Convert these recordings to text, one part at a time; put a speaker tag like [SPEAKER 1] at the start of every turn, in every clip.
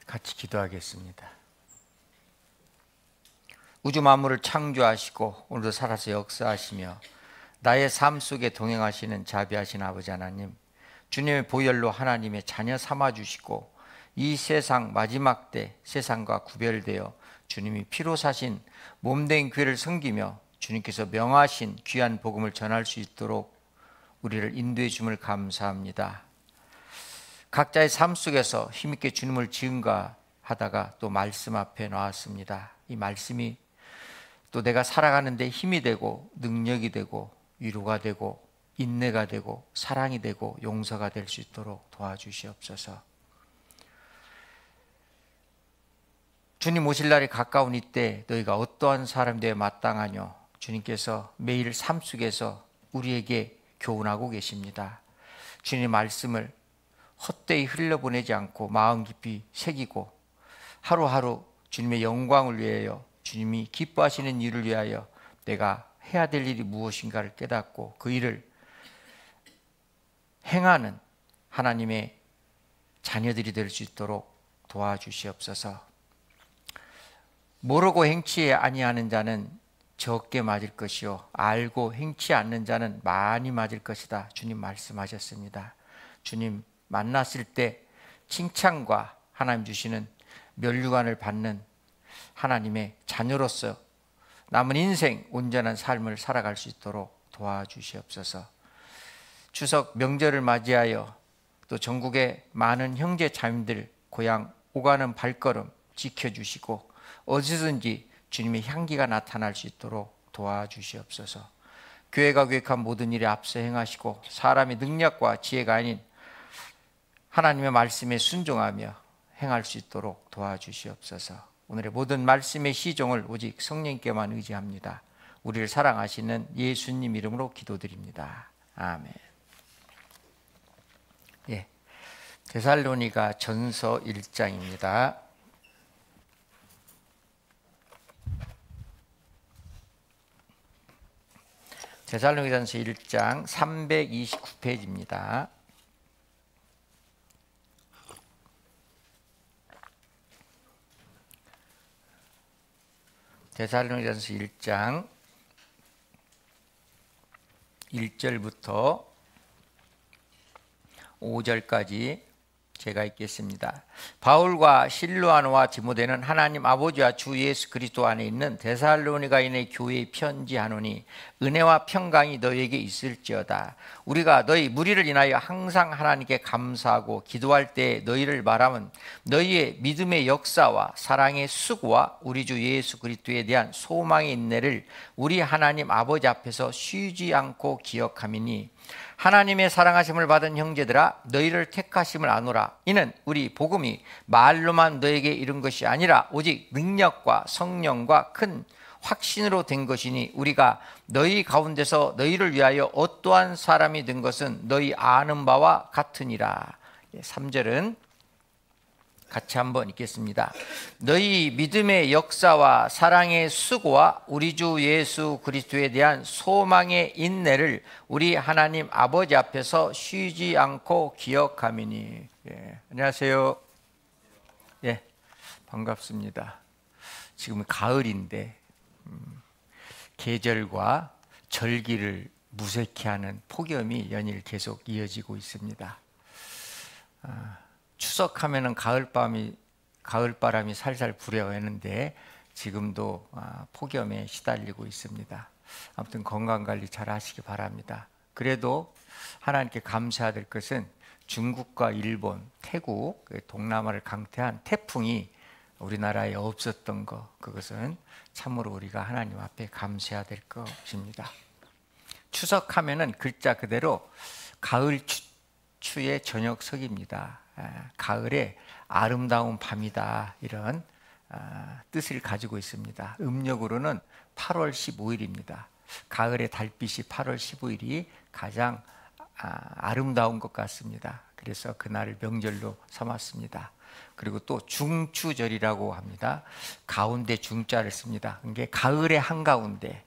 [SPEAKER 1] 같이 기도하겠습니다. 우주 만물을 창조하시고 오늘도 살아서 역사하시며 나의 삶 속에 동행하시는 자비하신 아버지 하나님, 주님의 보혈로 하나님의 자녀 삼아주시고 이 세상 마지막 때 세상과 구별되어 주님이 피로 사신 몸된 교회를 섬기며 주님께서 명하신 귀한 복음을 전할 수 있도록 우리를 인도해 줌을 감사합니다. 각자의 삶 속에서 힘있게 주님을 증거하다가 또 말씀 앞에 나왔습니다. 이 말씀이 또 내가 살아가는 데 힘이 되고 능력이 되고 위로가 되고 인내가 되고 사랑이 되고 용서가 될 수 있도록 도와주시옵소서. 주님 오실 날이 가까운 이때 너희가 어떠한 사람 되어 마땅하뇨? 주님께서 매일 삶 속에서 우리에게 교훈하고 계십니다. 주님 말씀을 헛되이 흘려보내지 않고 마음 깊이 새기고 하루하루 주님의 영광을 위하여, 주님이 기뻐하시는 일을 위하여 내가 해야 될 일이 무엇인가를 깨닫고 그 일을 행하는 하나님의 자녀들이 될 수 있도록 도와주시옵소서. 모르고 행치 아니하는 자는 적게 맞을 것이요 알고 행치 않는 자는 많이 맞을 것이다. 주님 말씀하셨습니다. 주님 만났을 때 칭찬과 하나님 주시는 면류관을 받는 하나님의 자녀로서 남은 인생 온전한 삶을 살아갈 수 있도록 도와주시옵소서. 추석 명절을 맞이하여 또 전국의 많은 형제 자매들 고향 오가는 발걸음 지켜주시고 어디든지 주님의 향기가 나타날 수 있도록 도와주시옵소서. 교회가 계획한 모든 일에 앞서 행하시고 사람의 능력과 지혜가 아닌 하나님의 말씀에 순종하며 행할 수 있도록 도와주시옵소서. 오늘의 모든 말씀의 시종을 오직 성령님께만 의지합니다. 우리를 사랑하시는 예수님 이름으로 기도드립니다. 아멘. 데살로니가 전서 1장입니다. 데살로니가전서 1장 329페이지입니다. 데살로니가전서 1장 1절부터 5절까지 제가 읽겠습니다. 바울과 실로아노와 디모데는 하나님 아버지와 주 예수 그리스도 안에 있는 데살로니가인의 교회에 편지하노니 은혜와 평강이 너희에게 있을지어다. 우리가 너희 무리를 인하여 항상 하나님께 감사하고 기도할 때 너희를 바라면 너희의 믿음의 역사와 사랑의 수고와 우리 주 예수 그리스도에 대한 소망의 인내를 우리 하나님 아버지 앞에서 쉬지 않고 기억함이니 하나님의 사랑하심을 받은 형제들아 너희를 택하심을 아노라. 이는 우리 복음이 말로만 너에게 이른 것이 아니라 오직 능력과 성령과 큰 확신으로 된 것이니 우리가 너희 가운데서 너희를 위하여 어떠한 사람이 된 것은 너희 아는 바와 같으니라. 3절은 같이 한번 읽겠습니다. 너희 믿음의 역사와 사랑의 수고와 우리 주 예수 그리스도에 대한 소망의 인내를 우리 하나님 아버지 앞에서 쉬지 않고 기억함이니. 안녕하세요. 반갑습니다. 지금 가을인데 계절과 절기를 무색해 하는 폭염이 연일 계속 이어지고 있습니다. 추석하면은 가을바람이 살살 불어오는데 지금도 폭염에 시달리고 있습니다. 아무튼 건강관리 잘 하시기 바랍니다. 그래도 하나님께 감사해야 될 것은 중국과 일본, 태국, 동남아를 강태한 태풍이 우리나라에 없었던 것, 그것은 참으로 우리가 하나님 앞에 감사해야 될 것입니다. 추석하면은 글자 그대로 가을 추의 저녁석입니다. 가을의 아름다운 밤이다, 이런 뜻을 가지고 있습니다. 음력으로는 8월 15일입니다. 가을의 달빛이 8월 15일이 가장 아름다운 것 같습니다. 그래서 그날을 명절로 삼았습니다. 그리고 또 중추절이라고 합니다. 가운데 중자를 씁니다. 이게 가을의 한가운데,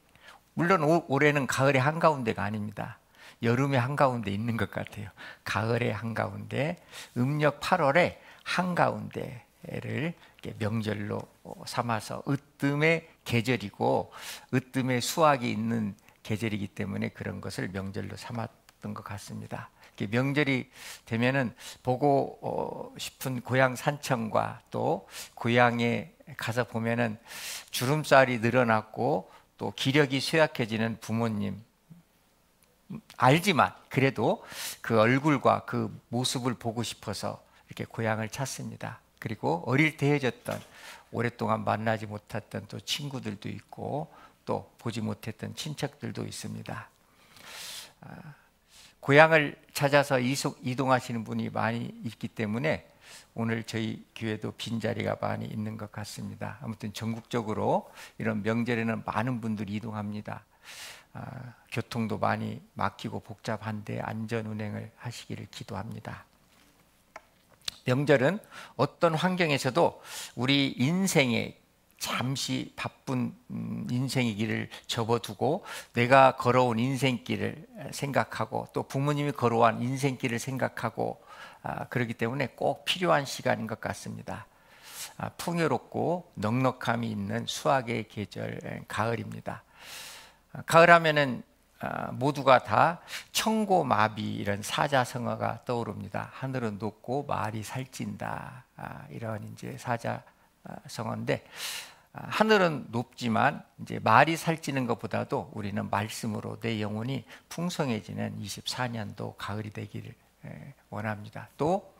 [SPEAKER 1] 물론 올해는 가을의 한가운데가 아닙니다. 여름의 한가운데 있는 것 같아요. 가을의 한가운데, 음력 8월의 한가운데, 이렇게 명절로 삼아서 으뜸의 계절이고 으뜸의 수확이 있는 계절이기 때문에 그런 것을 명절로 삼았던 것 같습니다. 명절이 되면은 보고 싶은 고향 산청과 또 고향에 가서 보면은 주름살이 늘어났고 또 기력이 쇠약해지는 부모님 알지만 그래도 그 얼굴과 그 모습을 보고 싶어서 이렇게 고향을 찾습니다. 그리고 어릴 때 헤어졌던 오랫동안 만나지 못했던 또 친구들도 있고 또 보지 못했던 친척들도 있습니다. 고향을 찾아서 이동하시는 분이 많이 있기 때문에 오늘 저희 교회도 빈자리가 많이 있는 것 같습니다. 아무튼 전국적으로 이런 명절에는 많은 분들이 이동합니다. 교통도 많이 막히고 복잡한데 안전 운행을 하시기를 기도합니다. 명절은 어떤 환경에서도 우리 인생에 잠시 바쁜 인생의 길을 접어두고 내가 걸어온 인생길을 생각하고 또 부모님이 걸어온 인생길을 생각하고 그렇기 때문에 꼭 필요한 시간인 것 같습니다. 풍요롭고 넉넉함이 있는 수확의 계절 가을입니다. 가을 하면은 모두가 다 청고마비 이런 사자성어가 떠오릅니다. 하늘은 높고 말이 살찐다 이런 이제 사자성어인데 하늘은 높지만 이제 말이 살찌는 것보다도 우리는 말씀으로 내 영혼이 풍성해지는 24년도 가을이 되기를 원합니다. 또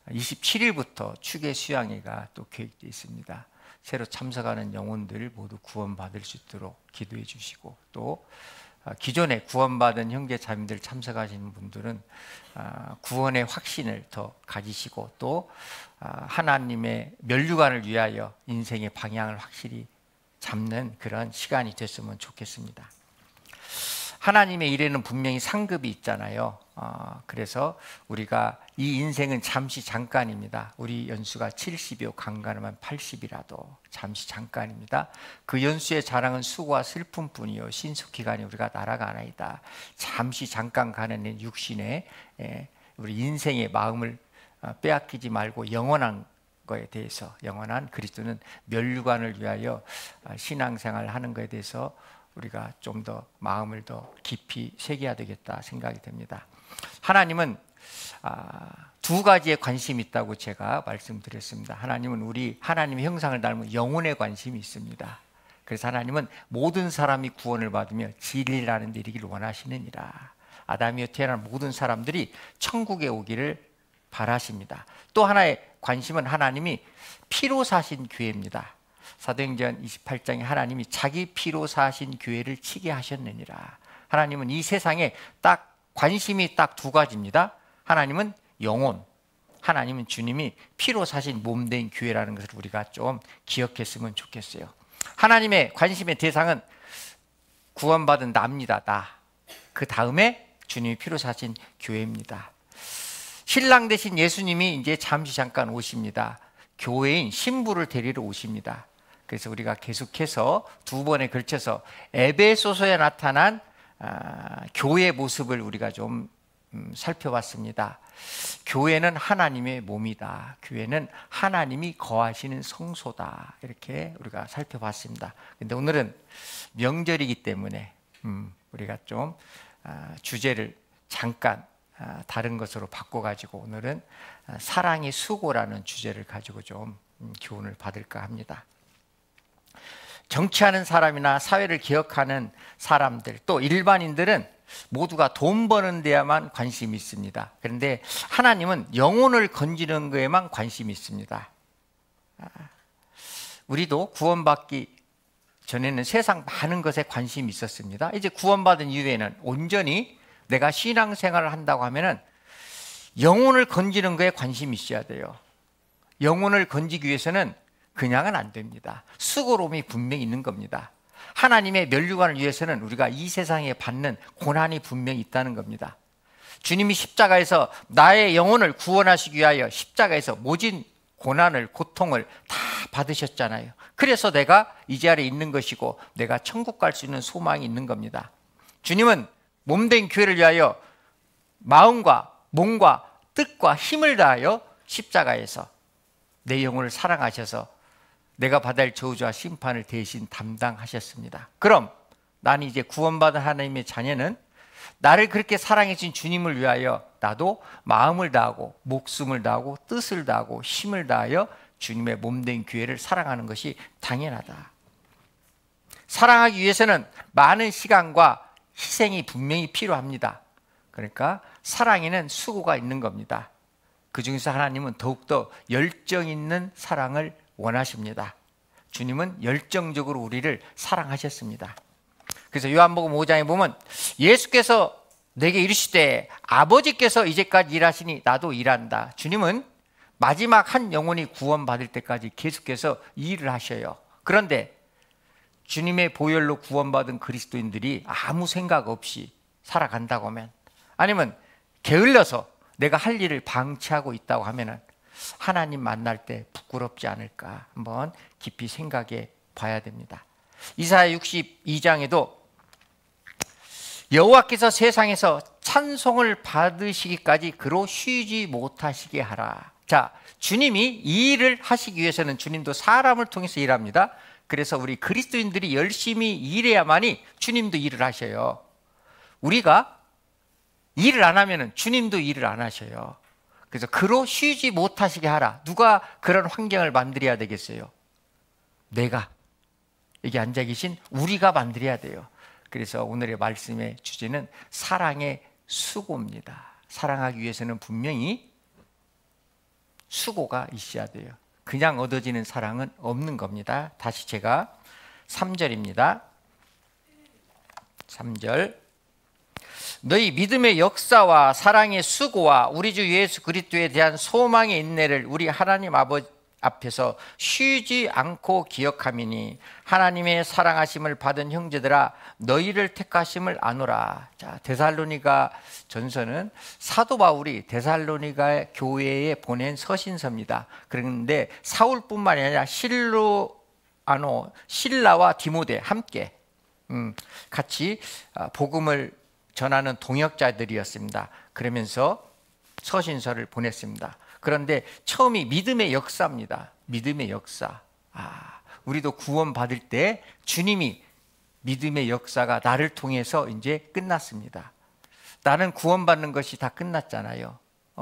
[SPEAKER 1] 27일부터 축의 수양회가 또 계획되어 있습니다. 새로 참석하는 영혼들 모두 구원받을 수 있도록 기도해 주시고 또 기존에 구원받은 형제 자매들 참석하시는 분들은 구원의 확신을 더 가지시고 또 하나님의 면류관을 위하여 인생의 방향을 확실히 잡는 그런 시간이 됐으면 좋겠습니다. 하나님의 일에는 분명히 상급이 있잖아요. 그래서 우리가 이 인생은 잠시 잠깐입니다. 우리 연수가 70이요 강간하면 80이라도 잠시 잠깐입니다. 그 연수의 자랑은 수고와 슬픔뿐이요 신속기간에 우리가 날아가나이다. 잠시 잠깐 가는 육신에 우리 인생의 마음을 빼앗기지 말고 영원한 거에 대해서 영원한 그리스도는 면류관을 위하여 신앙생활을 하는 것에 대해서 우리가 좀 더 마음을 더 깊이 새겨야 되겠다 생각이 됩니다. 하나님은 두 가지에 관심이 있다고 제가 말씀드렸습니다. 하나님은 우리 하나님의 형상을 닮은 영혼에 관심이 있습니다. 그래서 하나님은 모든 사람이 구원을 받으며 진리라는 데 이르기를 원하시느니라. 아담이여 태어난 모든 사람들이 천국에 오기를 바라십니다. 또 하나의 관심은 하나님이 피로 사신 교회입니다. 사도행전 28장에 하나님이 자기 피로 사신 교회를 치게 하셨느니라. 하나님은 이 세상에 딱 관심이 딱 두 가지입니다. 하나님은 영혼, 하나님은 주님이 피로 사신 몸된 교회라는 것을 우리가 좀 기억했으면 좋겠어요. 하나님의 관심의 대상은 구원받은 나입니다. 나. 그 다음에 주님이 피로 사신 교회입니다. 신랑 되신 예수님이 이제 잠시 잠깐 오십니다. 교회인 신부를 데리러 오십니다. 그래서 우리가 계속해서 두 번에 걸쳐서 에베소서에 나타난 교회의 모습을 우리가 좀 살펴봤습니다. 교회는 하나님의 몸이다. 교회는 하나님이 거하시는 성소다. 이렇게 우리가 살펴봤습니다. 근데 오늘은 명절이기 때문에 우리가 좀 주제를 잠깐 다른 것으로 바꿔가지고 오늘은 사랑의 수고라는 주제를 가지고 좀 교훈을 받을까 합니다. 정치하는 사람이나 사회를 기억하는 사람들 또 일반인들은 모두가 돈 버는 데야만 관심이 있습니다. 그런데 하나님은 영혼을 건지는 것에만 관심이 있습니다. 우리도 구원받기 전에는 세상 많은 것에 관심이 있었습니다. 이제 구원받은 이후에는 온전히 내가 신앙생활을 한다고 하면은 영혼을 건지는 것에 관심이 있어야 돼요. 영혼을 건지기 위해서는 그냥은 안 됩니다. 수고로움이 분명히 있는 겁니다. 하나님의 면류관을 위해서는 우리가 이 세상에 받는 고난이 분명히 있다는 겁니다. 주님이 십자가에서 나의 영혼을 구원하시기 위하여 십자가에서 모진 고난을 고통을 다 받으셨잖아요. 그래서 내가 이 자리에 있는 것이고 내가 천국 갈 수 있는 소망이 있는 겁니다. 주님은 몸된 교회를 위하여 마음과 몸과 뜻과 힘을 다하여 십자가에서 내 영혼을 사랑하셔서 내가 받아야 할 저주와 심판을 대신 담당하셨습니다. 그럼 나는 이제 구원받은 하나님의 자녀는 나를 그렇게 사랑해 주신 주님을 위하여 나도 마음을 다하고 목숨을 다하고 뜻을 다하고 힘을 다하여 주님의 몸된 교회를 사랑하는 것이 당연하다. 사랑하기 위해서는 많은 시간과 희생이 분명히 필요합니다. 그러니까 사랑에는 수고가 있는 겁니다. 그 중에서 하나님은 더욱더 열정 있는 사랑을 원하십니다. 주님은 열정적으로 우리를 사랑하셨습니다. 그래서 요한복음 5장에 보면 예수께서 내게 이르시되 아버지께서 이제까지 일하시니 나도 일한다. 주님은 마지막 한 영혼이 구원받을 때까지 계속해서 일을 하셔요. 그런데 주님의 보혈로 구원받은 그리스도인들이 아무 생각 없이 살아간다고 하면, 아니면 게을러서 내가 할 일을 방치하고 있다고 하면 하나님 만날 때 부끄럽지 않을까 한번 깊이 생각해 봐야 됩니다. 이사야 62장에도 여호와께서 세상에서 찬송을 받으시기까지 그로 쉬지 못하시게 하라. 자, 주님이 이 일을 하시기 위해서는 주님도 사람을 통해서 일합니다. 그래서 우리 그리스도인들이 열심히 일해야만이 주님도 일을 하셔요. 우리가 일을 안 하면 주님도 일을 안 하셔요. 그래서 그로 쉬지 못하시게 하라. 누가 그런 환경을 만들어야 되겠어요? 내가, 여기 앉아 계신 우리가 만들어야 돼요. 그래서 오늘의 말씀의 주제는 사랑의 수고입니다. 사랑하기 위해서는 분명히 수고가 있어야 돼요. 그냥 얻어지는 사랑은 없는 겁니다. 다시 제가 3절입니다. 3절. 너희 믿음의 역사와 사랑의 수고와 우리 주 예수 그리스도에 대한 소망의 인내를 우리 하나님 아버지 앞에서 쉬지 않고 기억하미니 하나님의 사랑하심을 받은 형제들아 너희를 택하심을 아노라. 자, 데살로니가 전서는 사도 바울이 데살로니가 교회에 보낸 서신서입니다. 그런데 사울뿐만이 아니라 실라와 디모데 함께 같이 복음을 전하는 동역자들이었습니다. 그러면서 서신서를 보냈습니다. 그런데 처음이 믿음의 역사입니다. 믿음의 역사. 우리도 구원받을 때 주님이 믿음의 역사가 나를 통해서 이제 끝났습니다. 나는 구원받는 것이 다 끝났잖아요.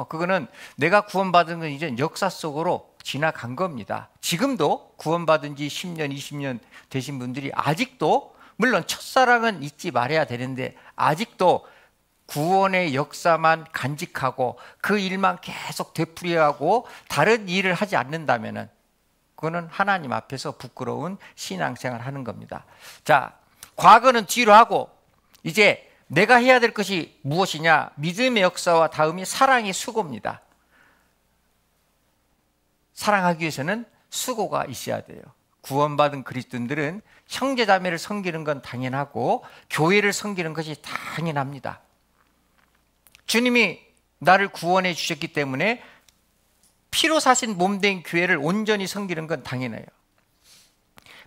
[SPEAKER 1] 그거는 내가 구원받은 건 이제 역사 속으로 지나간 겁니다. 지금도 구원받은 지 10년, 20년 되신 분들이 아직도, 물론 첫사랑은 잊지 말아야 되는데 아직도 구원의 역사만 간직하고 그 일만 계속 되풀이하고 다른 일을 하지 않는다면 그거는 하나님 앞에서 부끄러운 신앙생활을 하는 겁니다. 자, 과거는 뒤로 하고 이제 내가 해야 될 것이 무엇이냐? 믿음의 역사와 다음이 사랑의 수고입니다. 사랑하기 위해서는 수고가 있어야 돼요. 구원받은 그리스도인들은 형제자매를 섬기는 건 당연하고 교회를 섬기는 것이 당연합니다. 주님이 나를 구원해 주셨기 때문에 피로 사신 몸된 교회를 온전히 섬기는 건 당연해요.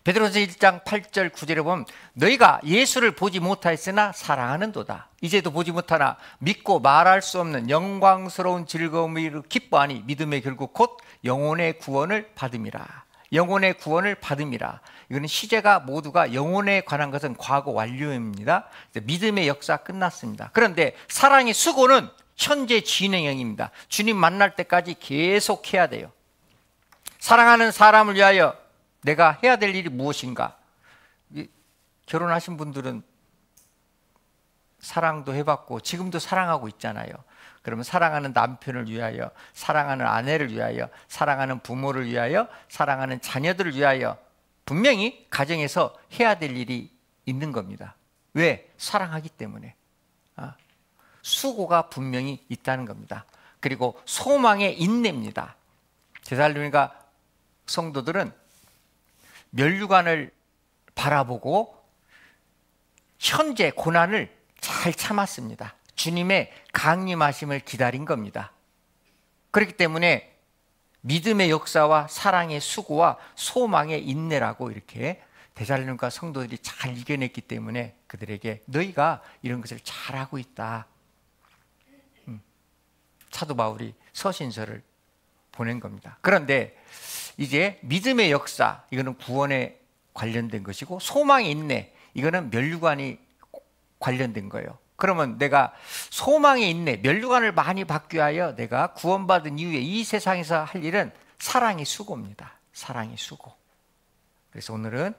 [SPEAKER 1] 베드로서 1장 8절 9절에 보면 너희가 예수를 보지 못하였으나 사랑하는도다. 이제도 보지 못하나 믿고 말할 수 없는 영광스러운 즐거움으로 기뻐하니 믿음의 결국 곧 영혼의 구원을 받음이라. 영혼의 구원을 받음이라. 이거는 시제가 모두가 영혼에 관한 것은 과거 완료입니다. 믿음의 역사 끝났습니다. 그런데 사랑의 수고는 현재 진행형입니다. 주님 만날 때까지 계속 해야 돼요. 사랑하는 사람을 위하여 내가 해야 될 일이 무엇인가? 결혼하신 분들은 사랑도 해봤고 지금도 사랑하고 있잖아요. 그러면 사랑하는 남편을 위하여, 사랑하는 아내를 위하여, 사랑하는 부모를 위하여, 사랑하는 자녀들을 위하여 분명히 가정에서 해야 될 일이 있는 겁니다. 왜? 사랑하기 때문에. 수고가 분명히 있다는 겁니다. 그리고 소망의 인내입니다. 데살로니가 성도들은 멸류관을 바라보고 현재 고난을 잘 참았습니다. 주님의 강림하심을 기다린 겁니다. 그렇기 때문에 믿음의 역사와 사랑의 수고와 소망의 인내라고 이렇게 데살로니가 성도들이 잘 이겨냈기 때문에 그들에게 너희가 이런 것을 잘하고 있다. 사도 바울이 서신서를 보낸 겁니다. 그런데 이제 믿음의 역사, 이거는 구원에 관련된 것이고, 소망의 인내, 이거는 면류관이 관련된 거예요. 그러면 내가 소망의 인내, 면류관을 많이 받기 위하여 내가 구원받은 이후에 이 세상에서 할 일은 사랑의 수고입니다. 사랑의 수고. 그래서 오늘은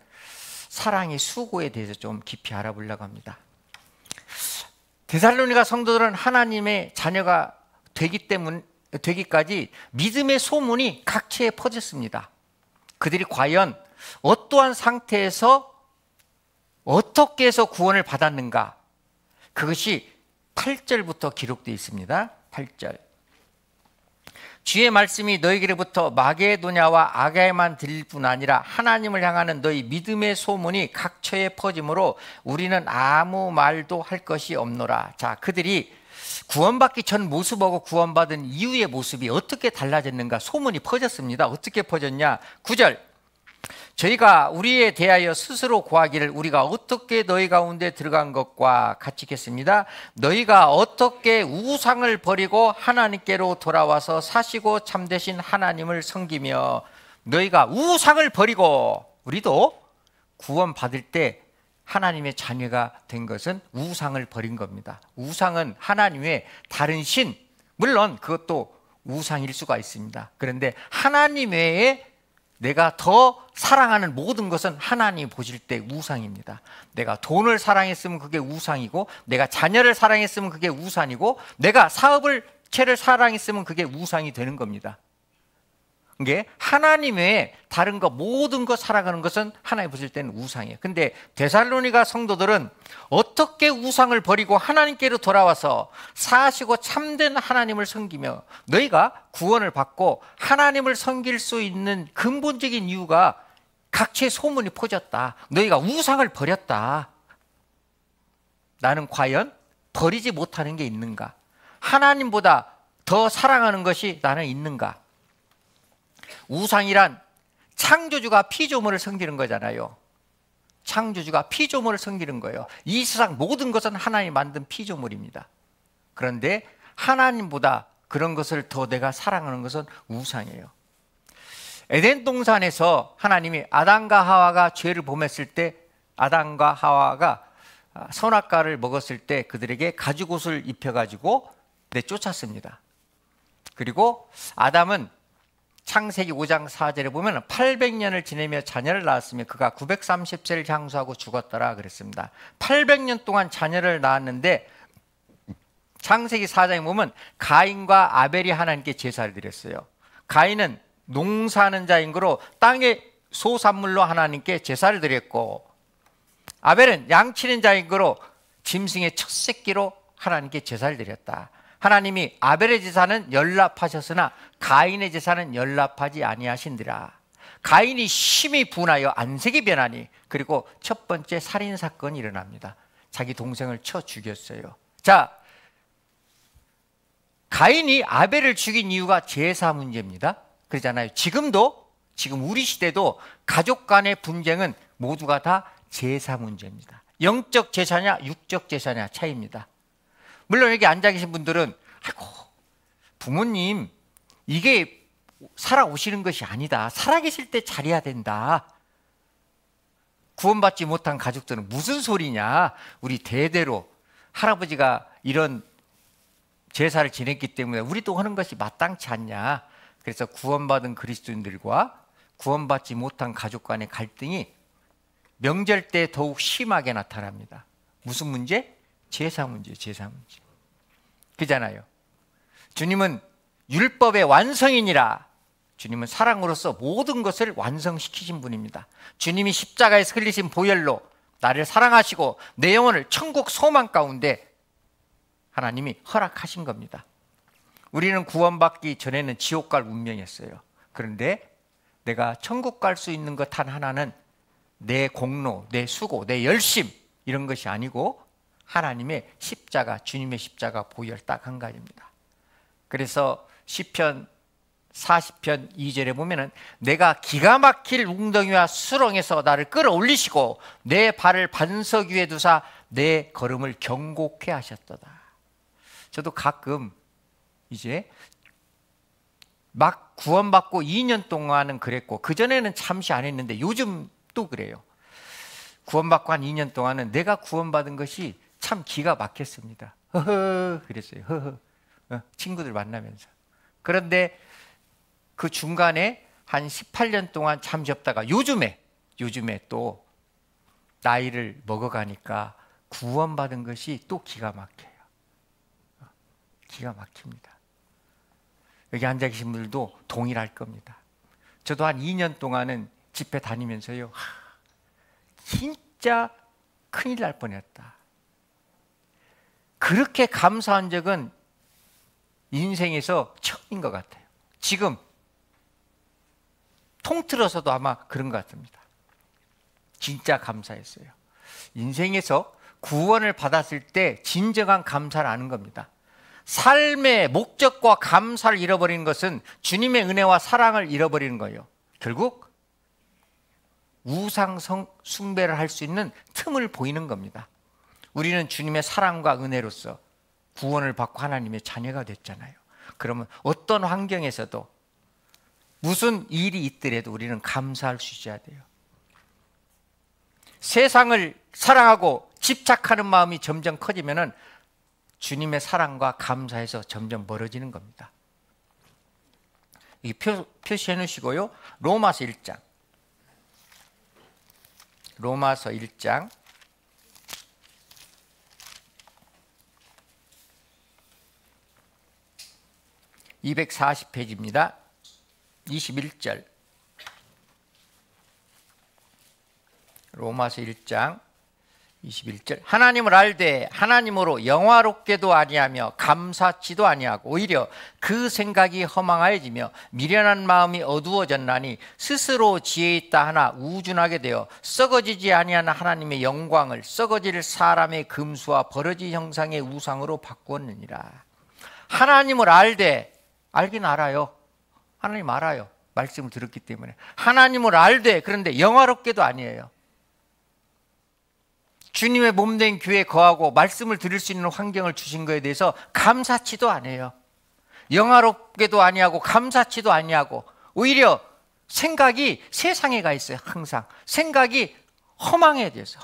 [SPEAKER 1] 사랑의 수고에 대해서 좀 깊이 알아보려고 합니다. 데살로니가 성도들은 하나님의 자녀가 되기까지 믿음의 소문이 각처에 퍼졌습니다. 그들이 과연 어떠한 상태에서 어떻게 해서 구원을 받았는가? 그것이 8절부터 기록되어 있습니다. 8절. 주의 말씀이 너희에게로부터 마게도냐와 아가야만 들릴 뿐 아니라 하나님을 향하는 너희 믿음의 소문이 각처에 퍼짐으로 우리는 아무 말도 할 것이 없노라. 자, 그들이 구원받기 전 모습하고 구원받은 이후의 모습이 어떻게 달라졌는가? 소문이 퍼졌습니다. 어떻게 퍼졌냐? 9절. 저희가 우리에 대하여 스스로 고하기를 우리가 어떻게 너희 가운데 들어간 것과 같이 있겠습니다. 너희가 어떻게 우상을 버리고 하나님께로 돌아와서 사시고 참되신 하나님을 섬기며, 너희가 우상을 버리고, 우리도 구원받을 때 하나님의 자녀가 된 것은 우상을 버린 겁니다. 우상은 하나님의 다른 신, 물론 그것도 우상일 수가 있습니다. 그런데 하나님 외에 내가 더 사랑하는 모든 것은 하나님이 보실 때 우상입니다. 내가 돈을 사랑했으면 그게 우상이고, 내가 자녀를 사랑했으면 그게 우상이고, 내가 채를 사랑했으면 그게 우상이 되는 겁니다. 이게 하나님 외에 다른 거, 모든 거 살아가는 것은 하나님 보실 때는 우상이에요. 근데 데살로니가 성도들은 어떻게 우상을 버리고 하나님께로 돌아와서 사시고 참된 하나님을 섬기며, 너희가 구원을 받고 하나님을 섬길 수 있는 근본적인 이유가 각처에 소문이 퍼졌다. 너희가 우상을 버렸다. 나는 과연 버리지 못하는 게 있는가? 하나님보다 더 사랑하는 것이 나는 있는가? 우상이란 창조주가 피조물을 섬기는 거잖아요. 창조주가 피조물을 섬기는 거예요. 이 세상 모든 것은 하나님이 만든 피조물입니다. 그런데 하나님보다 그런 것을 더 내가 사랑하는 것은 우상이에요. 에덴 동산에서 하나님이 아담과 하와가 죄를 범했을 때, 아담과 하와가 선악과를 먹었을 때 그들에게 가죽옷을 입혀가지고 내쫓았습니다. 그리고 아담은 창세기 5장 4절에 보면 800년을 지내며 자녀를 낳았으며 그가 930세를 향수하고 죽었더라 그랬습니다. 800년 동안 자녀를 낳았는데 창세기 4장에 보면 가인과 아벨이 하나님께 제사를 드렸어요. 가인은 농사하는 자인 거로 땅의 소산물로 하나님께 제사를 드렸고, 아벨은 양치는 자인 거로 짐승의 첫 새끼로 하나님께 제사를 드렸다. 하나님이 아벨의 제사는 연락하셨으나 가인의 제사는 연락하지 아니하신디라. 가인이 심히 분하여 안색이 변하니, 그리고 첫 번째 살인 사건이 일어납니다. 자기 동생을 쳐 죽였어요. 자, 가인이 아벨을 죽인 이유가 제사 문제입니다. 그러잖아요. 지금 우리 시대도 가족 간의 분쟁은 모두가 다 제사 문제입니다. 영적 제사냐 육적 제사냐 차이입니다. 물론 여기 앉아 계신 분들은 아이고 부모님 이게 살아오시는 것이 아니다. 살아계실 때 잘해야 된다. 구원받지 못한 가족들은 무슨 소리냐. 우리 대대로 할아버지가 이런 제사를 지냈기 때문에 우리도 하는 것이 마땅치 않냐. 그래서 구원받은 그리스도인들과 구원받지 못한 가족 간의 갈등이 명절 때 더욱 심하게 나타납니다. 무슨 문제? 제사 문제, 제사 문제. 그잖아요. 주님은 율법의 완성이니라. 주님은 사랑으로서 모든 것을 완성시키신 분입니다. 주님이 십자가에서 흘리신 보혈로 나를 사랑하시고 내 영혼을 천국 소망 가운데 하나님이 허락하신 겁니다. 우리는 구원받기 전에는 지옥 갈 운명이었어요. 그런데 내가 천국 갈 수 있는 것 단 하나는 내 공로, 내 수고, 내 열심 이런 것이 아니고 하나님의 십자가, 주님의 십자가 보혈 딱 한 가지입니다. 그래서 시편 40편 2절에 보면은 내가 기가 막힐 웅덩이와 수렁에서 나를 끌어올리시고 내 발을 반석 위에 두사 내 걸음을 경고케 하셨도다. 저도 가끔 이제 막 구원받고 2년 동안은 그랬고 그전에는 잠시 안 했는데 요즘 또 그래요. 구원받고 한 2년 동안은 내가 구원받은 것이 참 기가 막혔습니다. 허허 그랬어요. 허허. 친구들 만나면서. 그런데 그 중간에 한 18년 동안 잠시 없다가 요즘에 또 나이를 먹어가니까 구원받은 것이 또 기가 막혀요. 기가 막힙니다. 여기 앉아 계신 분들도 동일할 겁니다. 저도 한 2년 동안은 집회 다니면서요, 진짜 큰일 날 뻔했다. 그렇게 감사한 적은 인생에서 처음인 것 같아요. 지금 통틀어서도 아마 그런 것 같습니다. 진짜 감사했어요. 인생에서 구원을 받았을 때 진정한 감사를 아는 겁니다. 삶의 목적과 감사를 잃어버리는 것은 주님의 은혜와 사랑을 잃어버리는 거예요. 결국 우상 숭배를 할 수 있는 틈을 보이는 겁니다. 우리는 주님의 사랑과 은혜로서 구원을 받고 하나님의 자녀가 됐잖아요. 그러면 어떤 환경에서도 무슨 일이 있더라도 우리는 감사할 수 있어야 돼요. 세상을 사랑하고 집착하는 마음이 점점 커지면은 주님의 사랑과 감사에서 점점 멀어지는 겁니다. 이 표시해 놓으시고요. 로마서 1장. 로마서 1장 240페이지입니다. 21절. 로마서 1장 21절. 하나님을 알되 하나님으로 영화롭게도 아니하며 감사치도 아니하고 오히려 그 생각이 허망하여지며 미련한 마음이 어두워졌나니 스스로 지혜 있다 하나 우준하게 되어 썩어지지 아니한 하나님의 영광을 썩어질 사람의 금수와 버러지 형상의 우상으로 바꾸었느니라. 하나님을 알되, 알긴 알아요. 하나님 알아요. 말씀을 들었기 때문에. 하나님을 알되, 그런데 영화롭게도 아니에요. 주님의 몸된 교회에 거하고 말씀을 들을 수 있는 환경을 주신 것에 대해서 감사치도 않아요. 영화롭게도 아니하고 감사치도 아니하고 오히려 생각이 세상에 가 있어요. 항상 생각이 허망해졌어요.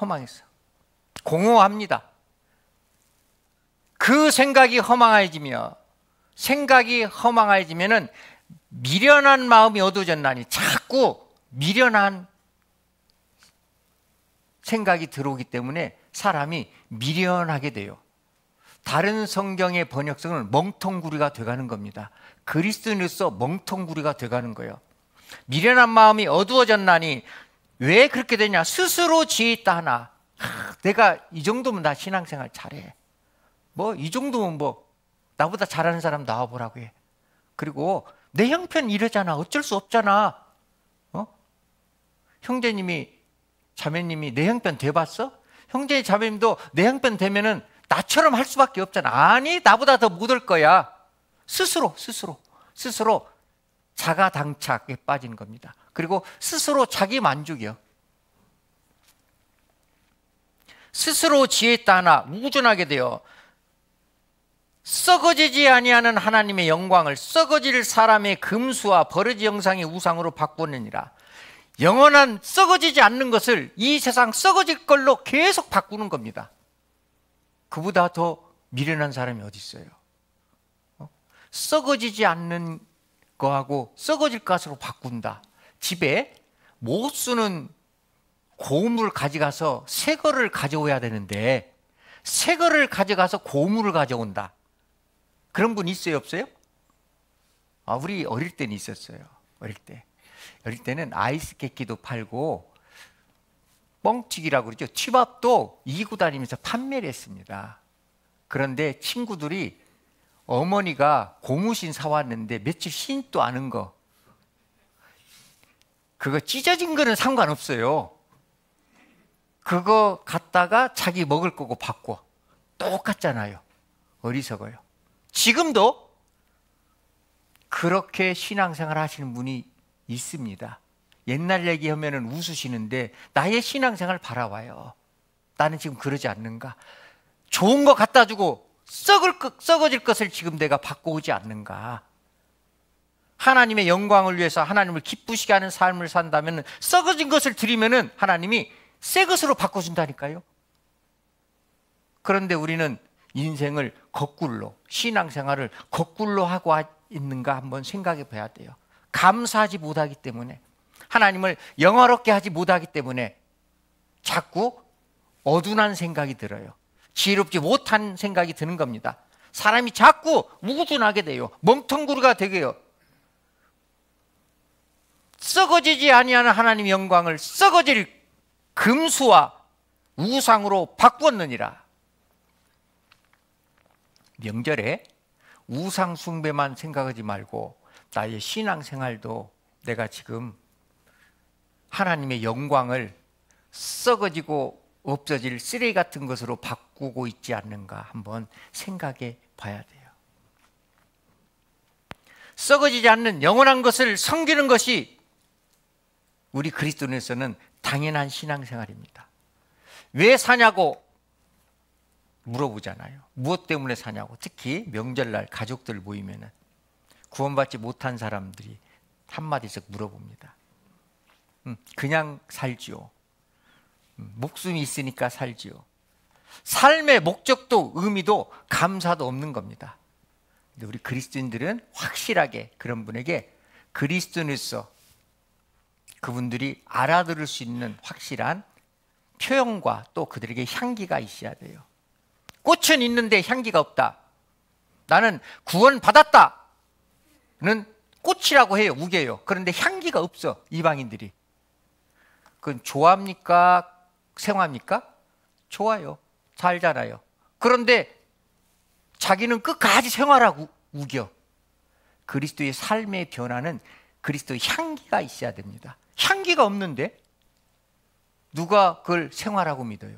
[SPEAKER 1] 공허합니다. 그 생각이 허망해지면은 미련한 마음이 어두워졌나니 자꾸 미련한 생각이 들어오기 때문에 사람이 미련하게 돼요. 다른 성경의 번역성은 멍텅구리가 돼가는 겁니다. 그리스도인으로서 멍텅구리가 돼가는 거예요. 미련한 마음이 어두워졌나니 왜 그렇게 되냐? 스스로 지혜 있다 하나. 내가 이 정도면 나 신앙생활 잘해. 뭐 이 정도면 뭐 나보다 잘하는 사람 나와보라고 해. 그리고 내 형편 이러잖아. 어쩔 수 없잖아. 형제님이 자매님이 내 형편 돼봤어? 형제 자매님도 내 형편 되면은 나처럼 할 수밖에 없잖아. 아니 나보다 더 못할 거야. 스스로 자가당착에 빠진 겁니다. 그리고 스스로 자기 만족이요. 스스로 지혜 있다 하나 우준하게 되어 썩어지지 아니하는 하나님의 영광을 썩어질 사람의 금수와 버러지 형상의 우상으로 바꾸느니라. 영원한 썩어지지 않는 것을 이 세상 썩어질 걸로 계속 바꾸는 겁니다. 그보다 더 미련한 사람이 어디 있어요? 썩어지지 않는 거하고 썩어질 것으로 바꾼다. 집에 못 쓰는 고물을 가져가서 새 거를 가져와야 되는데 새 거를 가져가서 고물을 가져온다. 그런 분 있어요, 없어요? 우리 어릴 때는 있었어요. 어릴 때는 아이스 깨끼도 팔고 뻥튀기라고 그러죠. 튀밥도 이기고 다니면서 판매를 했습니다. 그런데 친구들이 어머니가 고무신 사왔는데 며칠 신도 않은 거, 그거 찢어진 거는 상관없어요. 그거 갖다가 자기 먹을 거고 바꿔. 똑같잖아요. 어리석어요. 지금도 그렇게 신앙생활 하시는 분이 있습니다. 옛날 얘기하면 웃으시는데 나의 신앙생활 바라봐요. 나는 지금 그러지 않는가? 좋은 거 갖다 주고 썩어질 것을 지금 내가 바꿔오지 않는가? 하나님의 영광을 위해서 하나님을 기쁘시게 하는 삶을 산다면 썩어진 것을 드리면 하나님이 새 것으로 바꿔준다니까요. 그런데 우리는 인생을 거꾸로, 신앙생활을 거꾸로 하고 있는가 한번 생각해 봐야 돼요. 감사하지 못하기 때문에, 하나님을 영화롭게 하지 못하기 때문에 자꾸 어둔한 생각이 들어요. 지혜롭지 못한 생각이 드는 겁니다. 사람이 자꾸 우둔하게 돼요. 멍텅구리가 되게요. 썩어지지 아니하는 하나님의 영광을 썩어질 금수와 우상으로 바꾸었느니라. 명절에 우상 숭배만 생각하지 말고 나의 신앙생활도 내가 지금 하나님의 영광을 썩어지고 없어질 쓰레기 같은 것으로 바꾸고 있지 않는가 한번 생각해 봐야 돼요. 썩어지지 않는 영원한 것을 섬기는 것이 우리 그리스도인에서는 당연한 신앙생활입니다. 왜 사냐고 물어보잖아요. 무엇 때문에 사냐고. 특히 명절날 가족들 모이면 구원받지 못한 사람들이 한마디씩 물어봅니다. 그냥 살지요. 목숨이 있으니까 살지요. 삶의 목적도 의미도 감사도 없는 겁니다. 근데 우리 그리스도인들은 확실하게 그런 분에게 그리스도인으로서 그분들이 알아들을 수 있는 확실한 표현과 또 그들에게 향기가 있어야 돼요. 꽃은 있는데 향기가 없다. 나는 구원받았다는 꽃이라고 해요. 우겨요. 그런데 향기가 없어. 이방인들이. 그건 좋아합니까? 생화합니까? 좋아요. 살잖아요. 그런데 자기는 끝까지 생활하고 우겨. 그리스도의 삶의 변화는 그리스도의 향기가 있어야 됩니다. 향기가 없는데 누가 그걸 생활하고 믿어요?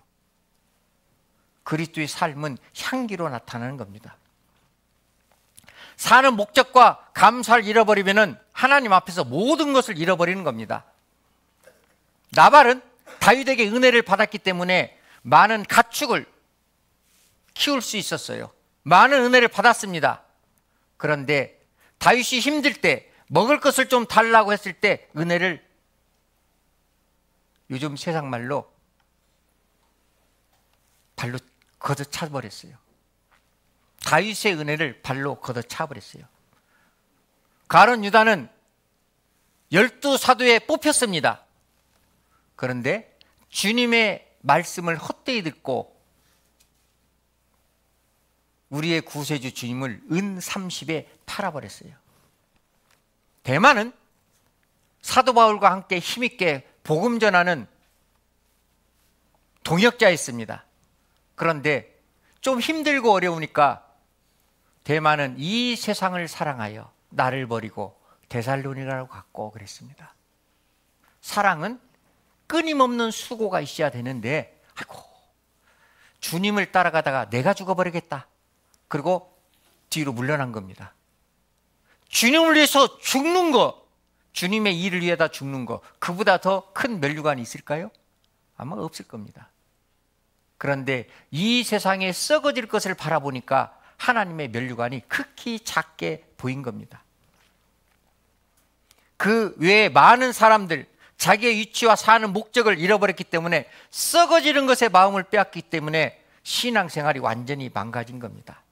[SPEAKER 1] 그리스도의 삶은 향기로 나타나는 겁니다. 사는 목적과 감사를 잃어버리면 하나님 앞에서 모든 것을 잃어버리는 겁니다. 나발은 다윗에게 은혜를 받았기 때문에 많은 가축을 키울 수 있었어요. 많은 은혜를 받았습니다. 그런데 다윗이 힘들 때 먹을 것을 좀 달라고 했을 때 은혜를 요즘 세상 말로 발로 걷어차버렸어요. 다윗의 은혜를 발로 걷어차버렸어요. 가룟 유다는 12사도에 뽑혔습니다. 그런데 주님의 말씀을 헛되이 듣고 우리의 구세주 주님을 은 30에 팔아버렸어요. 대만은 사도 바울과 함께 힘있게 복음 전하는 동역자였습니다. 그런데 좀 힘들고 어려우니까 대만은 이 세상을 사랑하여 나를 버리고 데살로니가로 갔고 그랬습니다. 사랑은 끊임없는 수고가 있어야 되는데 아이고 주님을 따라가다가 내가 죽어버리겠다. 그리고 뒤로 물러난 겁니다. 주님을 위해서 죽는 거, 주님의 일을 위해다 죽는 거, 그보다 더 큰 면류관이 있을까요? 아마 없을 겁니다. 그런데 이 세상에 썩어질 것을 바라보니까 하나님의 면류관이 극히 작게 보인 겁니다. 그 외에 많은 사람들, 자기의 위치와 사는 목적을 잃어버렸기 때문에 썩어지는 것에 마음을 빼앗기 때문에 신앙생활이 완전히 망가진 겁니다.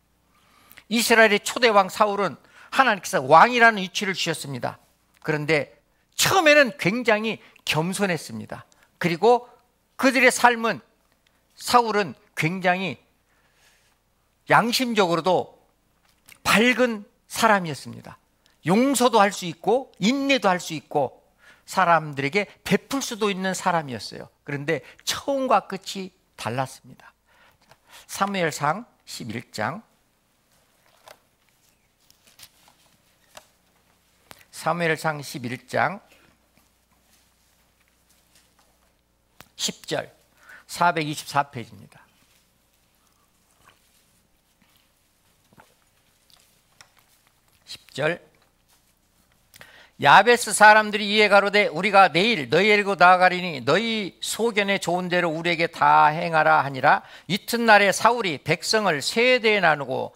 [SPEAKER 1] 이스라엘의 초대왕 사울은 하나님께서 왕이라는 위치를 주셨습니다. 그런데 처음에는 굉장히 겸손했습니다. 그리고 그들의 삶은 사울은 굉장히 양심적으로도 밝은 사람이었습니다. 용서도 할 수 있고 인내도 할 수 있고 사람들에게 베풀 수도 있는 사람이었어요. 그런데 처음과 끝이 달랐습니다. 사무엘상 11장 사무엘상 11장 10절 424페이지입니다. 10절 야베스 사람들이 이에 가로되 우리가 내일 너희에게로 나아가리니 너희 소견에 좋은 대로 우리에게 다 행하라 하니라. 이튿날에 사울이 백성을 세 대에 나누고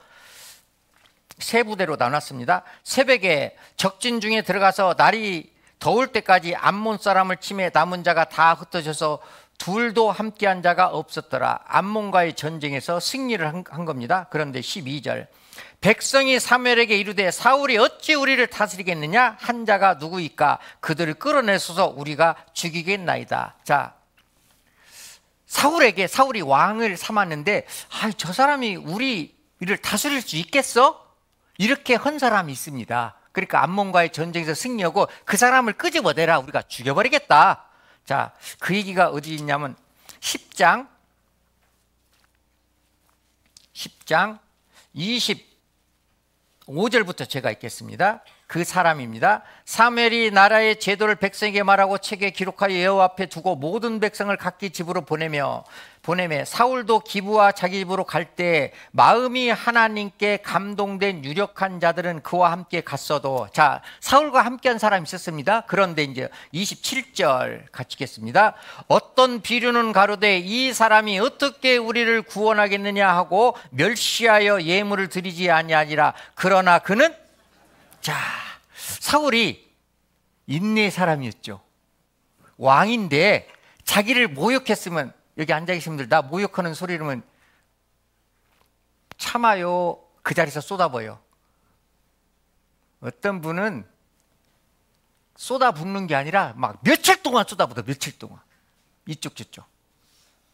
[SPEAKER 1] 세 부대로 나눴습니다. 새벽에 적진 중에 들어가서 날이 더울 때까지 암몬 사람을 치매 남은 자가 다 흩어져서 둘도 함께한 자가 없었더라. 암몬과의 전쟁에서 승리를 한 겁니다. 그런데 12절, 백성이 사무엘에게 이르되 사울이 어찌 우리를 다스리겠느냐? 한 자가 누구이까? 그들을 끌어내서서 우리가 죽이겠나이다. 자, 사울이 왕을 삼았는데 저 사람이 우리를 다스릴 수 있겠어? 이렇게 헌 사람이 있습니다. 그러니까 암몬과의 전쟁에서 승리하고 그 사람을 끄집어내라. 우리가 죽여버리겠다. 자, 그 얘기가 어디 있냐면 10장 25절부터 제가 읽겠습니다. 그 사람입니다. 사무엘이 나라의 제도를 백성에게 말하고 책에 기록하여 여호와 앞에 두고 모든 백성을 각기 집으로 보내매 사울도 기브와 자기 집으로 갈 때 마음이 하나님께 감동된 유력한 자들은 그와 함께 갔어도, 자, 사울과 함께한 사람이 있었습니다. 그런데 이제 27절 같이 읽겠습니다. 어떤 비류는 가로되 이 사람이 어떻게 우리를 구원하겠느냐 하고 멸시하여 예물을 드리지 아니하니라. 그러나 그는, 자, 사울이 인내의 사람이었죠. 왕인데 자기를 모욕했으면, 여기 앉아 계신 분들 나 모욕하는 소리 이러면 참아요. 그 자리에서 쏟아버려. 어떤 분은 쏟아붓는 게 아니라 막 며칠 동안 쏟아붓어. 며칠 동안. 이쪽 저쪽.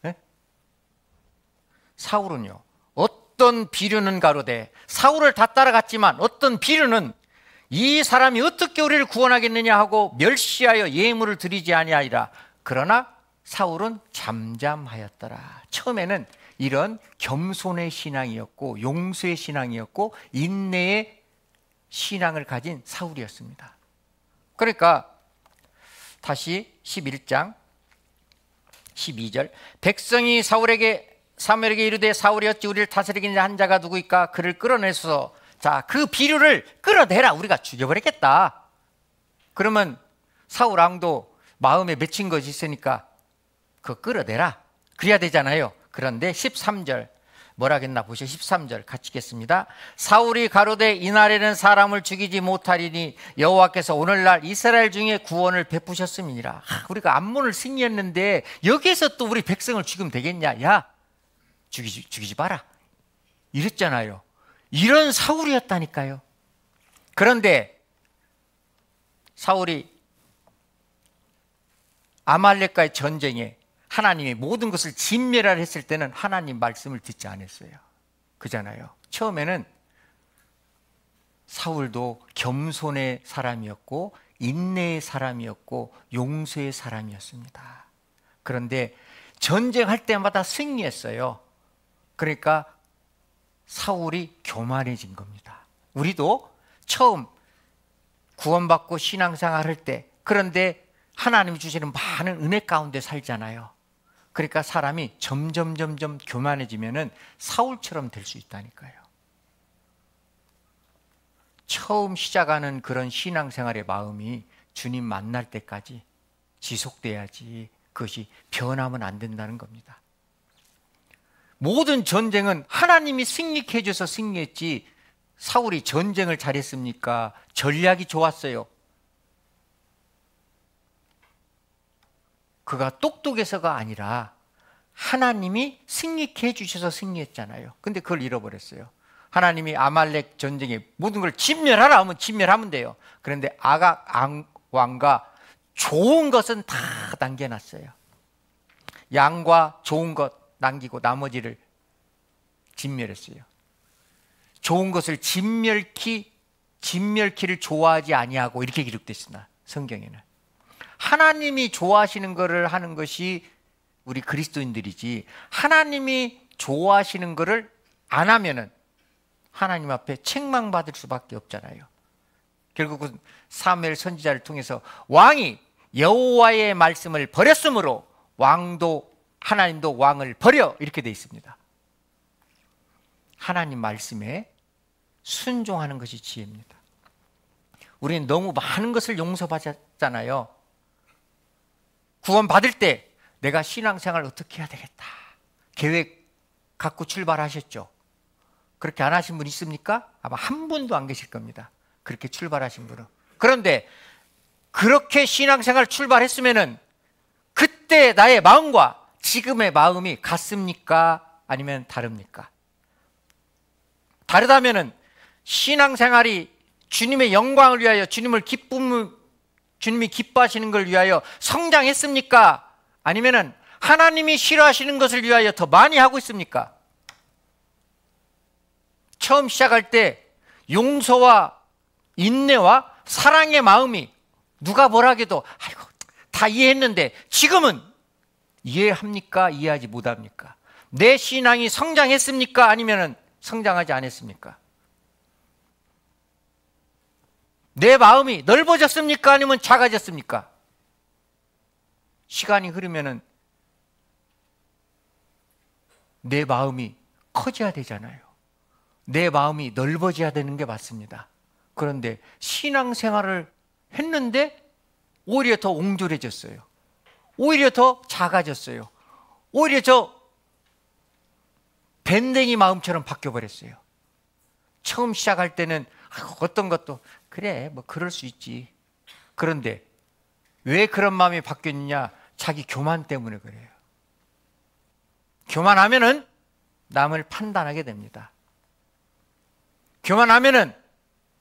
[SPEAKER 1] 네? 사울은요, 어떤 비류는 가로되, 사울을 다 따라갔지만 어떤 비류는 이 사람이 어떻게 우리를 구원하겠느냐 하고 멸시하여 예물을 드리지 아니하리라. 그러나 사울은 잠잠하였더라. 처음에는 이런 겸손의 신앙이었고 용서의 신앙이었고 인내의 신앙을 가진 사울이었습니다. 그러니까 다시 11장 12절, 백성이 사무엘에게 이르되 사울이 어찌 우리를 다스리겠느냐 한 자가 누구이까? 그를 끌어내서, 자, 그 비류를 끌어내라. 우리가 죽여버리겠다. 그러면 사울 왕도 마음에 맺힌 것이 있으니까 그거 끌어내라. 그래야 되잖아요. 그런데 13절 뭐라겠나 보시죠. 13절 같이 읽겠습니다. 사울이 가로되 이날에는 사람을 죽이지 못하리니 여호와께서 오늘날 이스라엘 중에 구원을 베푸셨음이니라. 우리가 암몬을 승리했는데 여기에서 또 우리 백성을 죽이면 되겠냐? 야, 죽이지 마라. 이랬잖아요. 이런 사울이었다니까요. 그런데 사울이 아말렉과의 전쟁에 하나님이 모든 것을 진멸하려 했을 때는 하나님 말씀을 듣지 않았어요. 그잖아요. 처음에는 사울도 겸손의 사람이었고 인내의 사람이었고 용서의 사람이었습니다. 그런데 전쟁할 때마다 승리했어요. 그러니까 사울이 교만해진 겁니다. 우리도 처음 구원받고 신앙생활 할 때, 그런데 하나님이 주시는 많은 은혜 가운데 살잖아요. 그러니까 사람이 점점 교만해지면은 사울처럼 될 수 있다니까요. 처음 시작하는 그런 신앙생활의 마음이 주님 만날 때까지 지속돼야지 그것이 변하면 안 된다는 겁니다. 모든 전쟁은 하나님이 승리케 해줘서 승리했지 사울이 전쟁을 잘했습니까? 전략이 좋았어요. 그가 똑똑해서가 아니라 하나님이 승리케 해주셔서 승리했잖아요. 근데 그걸 잃어버렸어요. 하나님이 아말렉 전쟁에 모든 걸 진멸하라 하면 진멸하면 돼요. 그런데 아각 왕과 좋은 것은 다 남겨놨어요. 양과 좋은 것 남기고 나머지를 진멸했어요. 좋은 것을 진멸키를 좋아하지 아니하고 이렇게 기록되어 있습니다. 성경에는. 하나님이 좋아하시는 것을 하는 것이 우리 그리스도인들이지, 하나님이 좋아하시는 것을 안 하면은 하나님 앞에 책망받을 수밖에 없잖아요. 결국은 사무엘 선지자를 통해서 왕이 여호와의 말씀을 버렸으므로 하나님도 왕을 버려, 이렇게 되어 있습니다. 하나님 말씀에 순종하는 것이 지혜입니다. 우리는 너무 많은 것을 용서받았잖아요. 구원받을 때 내가 신앙생활을 어떻게 해야 되겠다 계획 갖고 출발하셨죠. 그렇게 안 하신 분 있습니까? 아마 한 분도 안 계실 겁니다. 그렇게 출발하신 분은. 그런데 그렇게 신앙생활 출발했으면은 그때 나의 마음과 지금의 마음이 같습니까? 아니면 다릅니까? 다르다면은 신앙생활이 주님의 영광을 위하여 주님이 기뻐하시는 걸 위하여 성장했습니까? 아니면은 하나님이 싫어하시는 것을 위하여 더 많이 하고 있습니까? 처음 시작할 때 용서와 인내와 사랑의 마음이 누가 뭐라 해도 아이고 다 이해했는데 지금은 이해합니까? 이해하지 못합니까? 내 신앙이 성장했습니까? 아니면 성장하지 않았습니까? 내 마음이 넓어졌습니까? 아니면 작아졌습니까? 시간이 흐르면은 내 마음이 커져야 되잖아요. 내 마음이 넓어져야 되는 게 맞습니다. 그런데 신앙생활을 했는데 오히려 더 옹졸해졌어요. 오히려 더 작아졌어요. 오히려 저 밴댕이 마음처럼 바뀌어버렸어요. 처음 시작할 때는 어떤 것도 그래 뭐 그럴 수 있지. 그런데 왜 그런 마음이 바뀌었느냐? 자기 교만 때문에 그래요. 교만하면은 남을 판단하게 됩니다. 교만하면은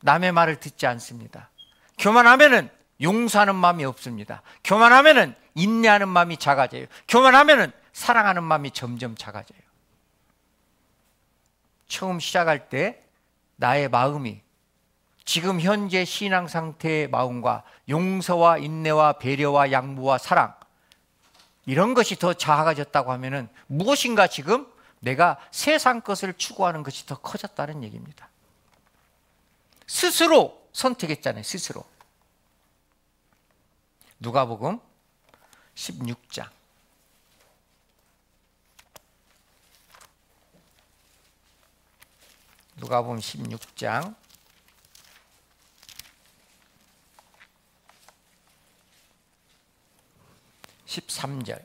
[SPEAKER 1] 남의 말을 듣지 않습니다. 교만하면은 용서하는 마음이 없습니다. 교만하면은 인내하는 마음이 작아져요. 교만하면은 사랑하는 마음이 점점 작아져요. 처음 시작할 때 나의 마음이 지금 현재 신앙 상태의 마음과 용서와 인내와 배려와 양보와 사랑 이런 것이 더 작아졌다고 하면은 무엇인가 지금 내가 세상 것을 추구하는 것이 더 커졌다는 얘기입니다. 스스로 선택했잖아요. 스스로. 누가복음 16장 누가복음 16장 13절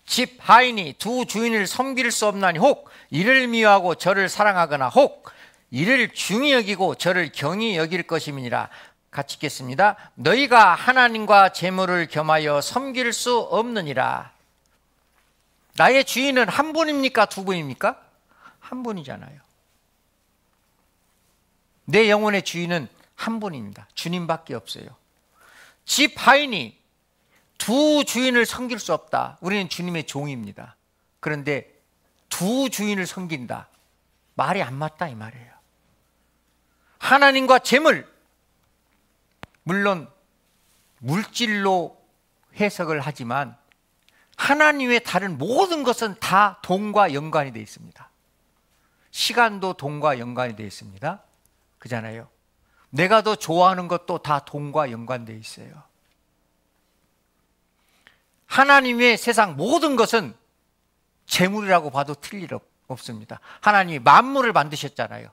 [SPEAKER 1] 집 하인이 두 주인을 섬길 수 없나니 혹 이를 미워하고 저를 사랑하거나 혹 이를 중히 여기고 저를 경히 여길 것임이니라. 같이 읽겠습니다. 너희가 하나님과 재물을 겸하여 섬길 수 없느니라. 나의 주인은 한 분입니까? 두 분입니까? 한 분이잖아요. 내 영혼의 주인은 한 분입니다. 주님밖에 없어요. 집 하인이 두 주인을 섬길 수 없다. 우리는 주님의 종입니다. 그런데 두 주인을 섬긴다. 말이 안 맞다 이 말이에요. 하나님과 재물, 물론 물질로 해석을 하지만 하나님의 다른 모든 것은 다 돈과 연관이 되어 있습니다. 시간도 돈과 연관이 되어 있습니다. 그잖아요. 내가 더 좋아하는 것도 다 돈과 연관되어 있어요. 하나님의 세상 모든 것은 재물이라고 봐도 틀릴 일 없습니다. 하나님이 만물을 만드셨잖아요.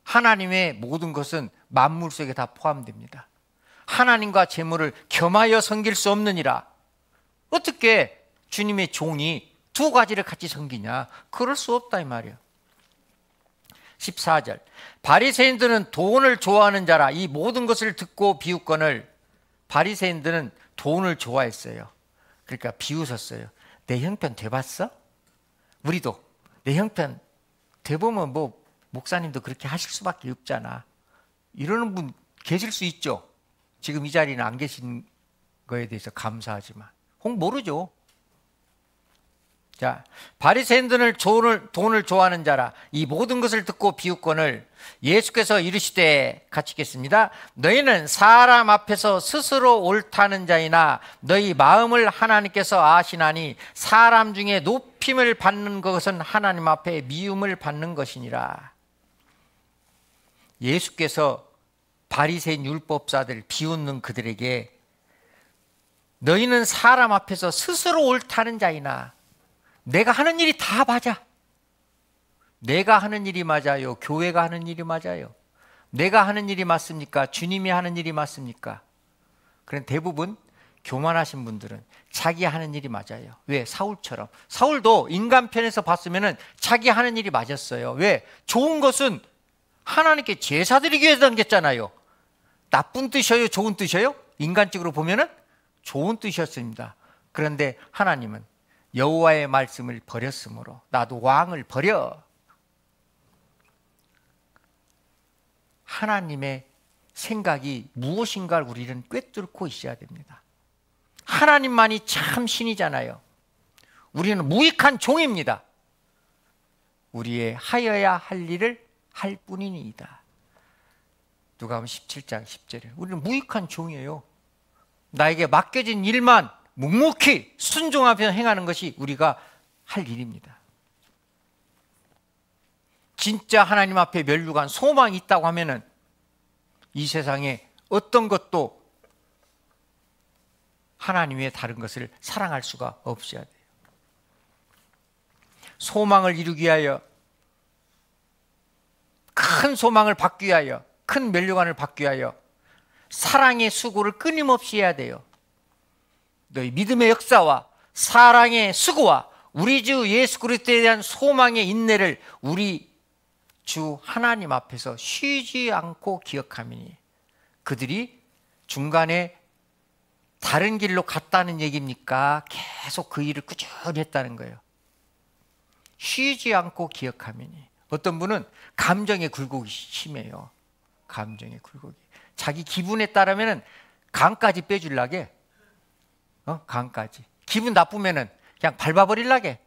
[SPEAKER 1] 하나님의 모든 것은 만물 속에 다 포함됩니다. 하나님과 재물을 겸하여 섬길 수 없느니라. 어떻게 주님의 종이 두 가지를 같이 섬기냐? 그럴 수 없다 이 말이에요. 14절 바리새인들은 돈을 좋아하는 자라. 이 모든 것을 듣고 비웃거늘. 바리새인들은 돈을 좋아했어요. 그러니까 비웃었어요. 내 형편 돼봤어? 우리도 내 형편 돼보면 뭐 목사님도 그렇게 하실 수밖에 없잖아. 이러는 분 계실 수 있죠. 지금 이 자리는 안 계신 거에 대해서 감사하지만 혹 모르죠. 자, 바리새인들은 돈을 좋아하는 자라. 이 모든 것을 듣고 비웃거늘. 예수께서 이르시되, 같이 읽겠습니다. 너희는 사람 앞에서 스스로 옳다는 자이나 너희 마음을 하나님께서 아시나니 사람 중에 높임을 받는 것은 하나님 앞에 미움을 받는 것이니라. 예수께서 바리새인 율법사들 비웃는 그들에게 너희는 사람 앞에서 스스로 옳다는 자이나 내가 하는 일이 다 맞아. 내가 하는 일이 맞아요? 교회가 하는 일이 맞아요? 내가 하는 일이 맞습니까? 주님이 하는 일이 맞습니까? 그런 대부분 교만하신 분들은 자기 하는 일이 맞아요. 왜? 사울처럼. 사울도 인간 편에서 봤으면 자기 하는 일이 맞았어요. 왜? 좋은 것은 하나님께 제사 드리기 위해서 당겼잖아요. 나쁜 뜻이에요? 좋은 뜻이에요? 인간적으로 보면은 좋은 뜻이었습니다. 그런데 하나님은 여호와의 말씀을 버렸으므로 나도 왕을 버려. 하나님의 생각이 무엇인가를 우리는 꿰뚫고 있어야 됩니다. 하나님만이 참 신이잖아요. 우리는 무익한 종입니다. 우리의 하여야 할 일을 할 뿐이니이다. 누가복음 17장 10절에 우리는 무익한 종이에요. 나에게 맡겨진 일만 묵묵히 순종하며 행하는 것이 우리가 할 일입니다. 진짜 하나님 앞에 멸류관 소망이 있다고 하면은 이 세상에 어떤 것도 하나님 외에 다른 것을 사랑할 수가 없어야 돼요. 소망을 이루기 위하여, 큰 소망을 받기 위하여, 큰 멸류관을 받기 위하여 사랑의 수고를 끊임없이 해야 돼요. 너희 믿음의 역사와 사랑의 수고와 우리 주 예수 그리스도에 대한 소망의 인내를 우리 주 하나님 앞에서 쉬지 않고 기억하미니. 그들이 중간에 다른 길로 갔다는 얘기입니까? 계속 그 일을 꾸준히 했다는 거예요. 쉬지 않고 기억하미니. 어떤 분은 감정의 굴곡이 심해요. 감정의 굴곡이. 자기 기분에 따르면 간까지 빼줄라게. 간까지. 기분 나쁘면은 그냥 밟아버릴라게.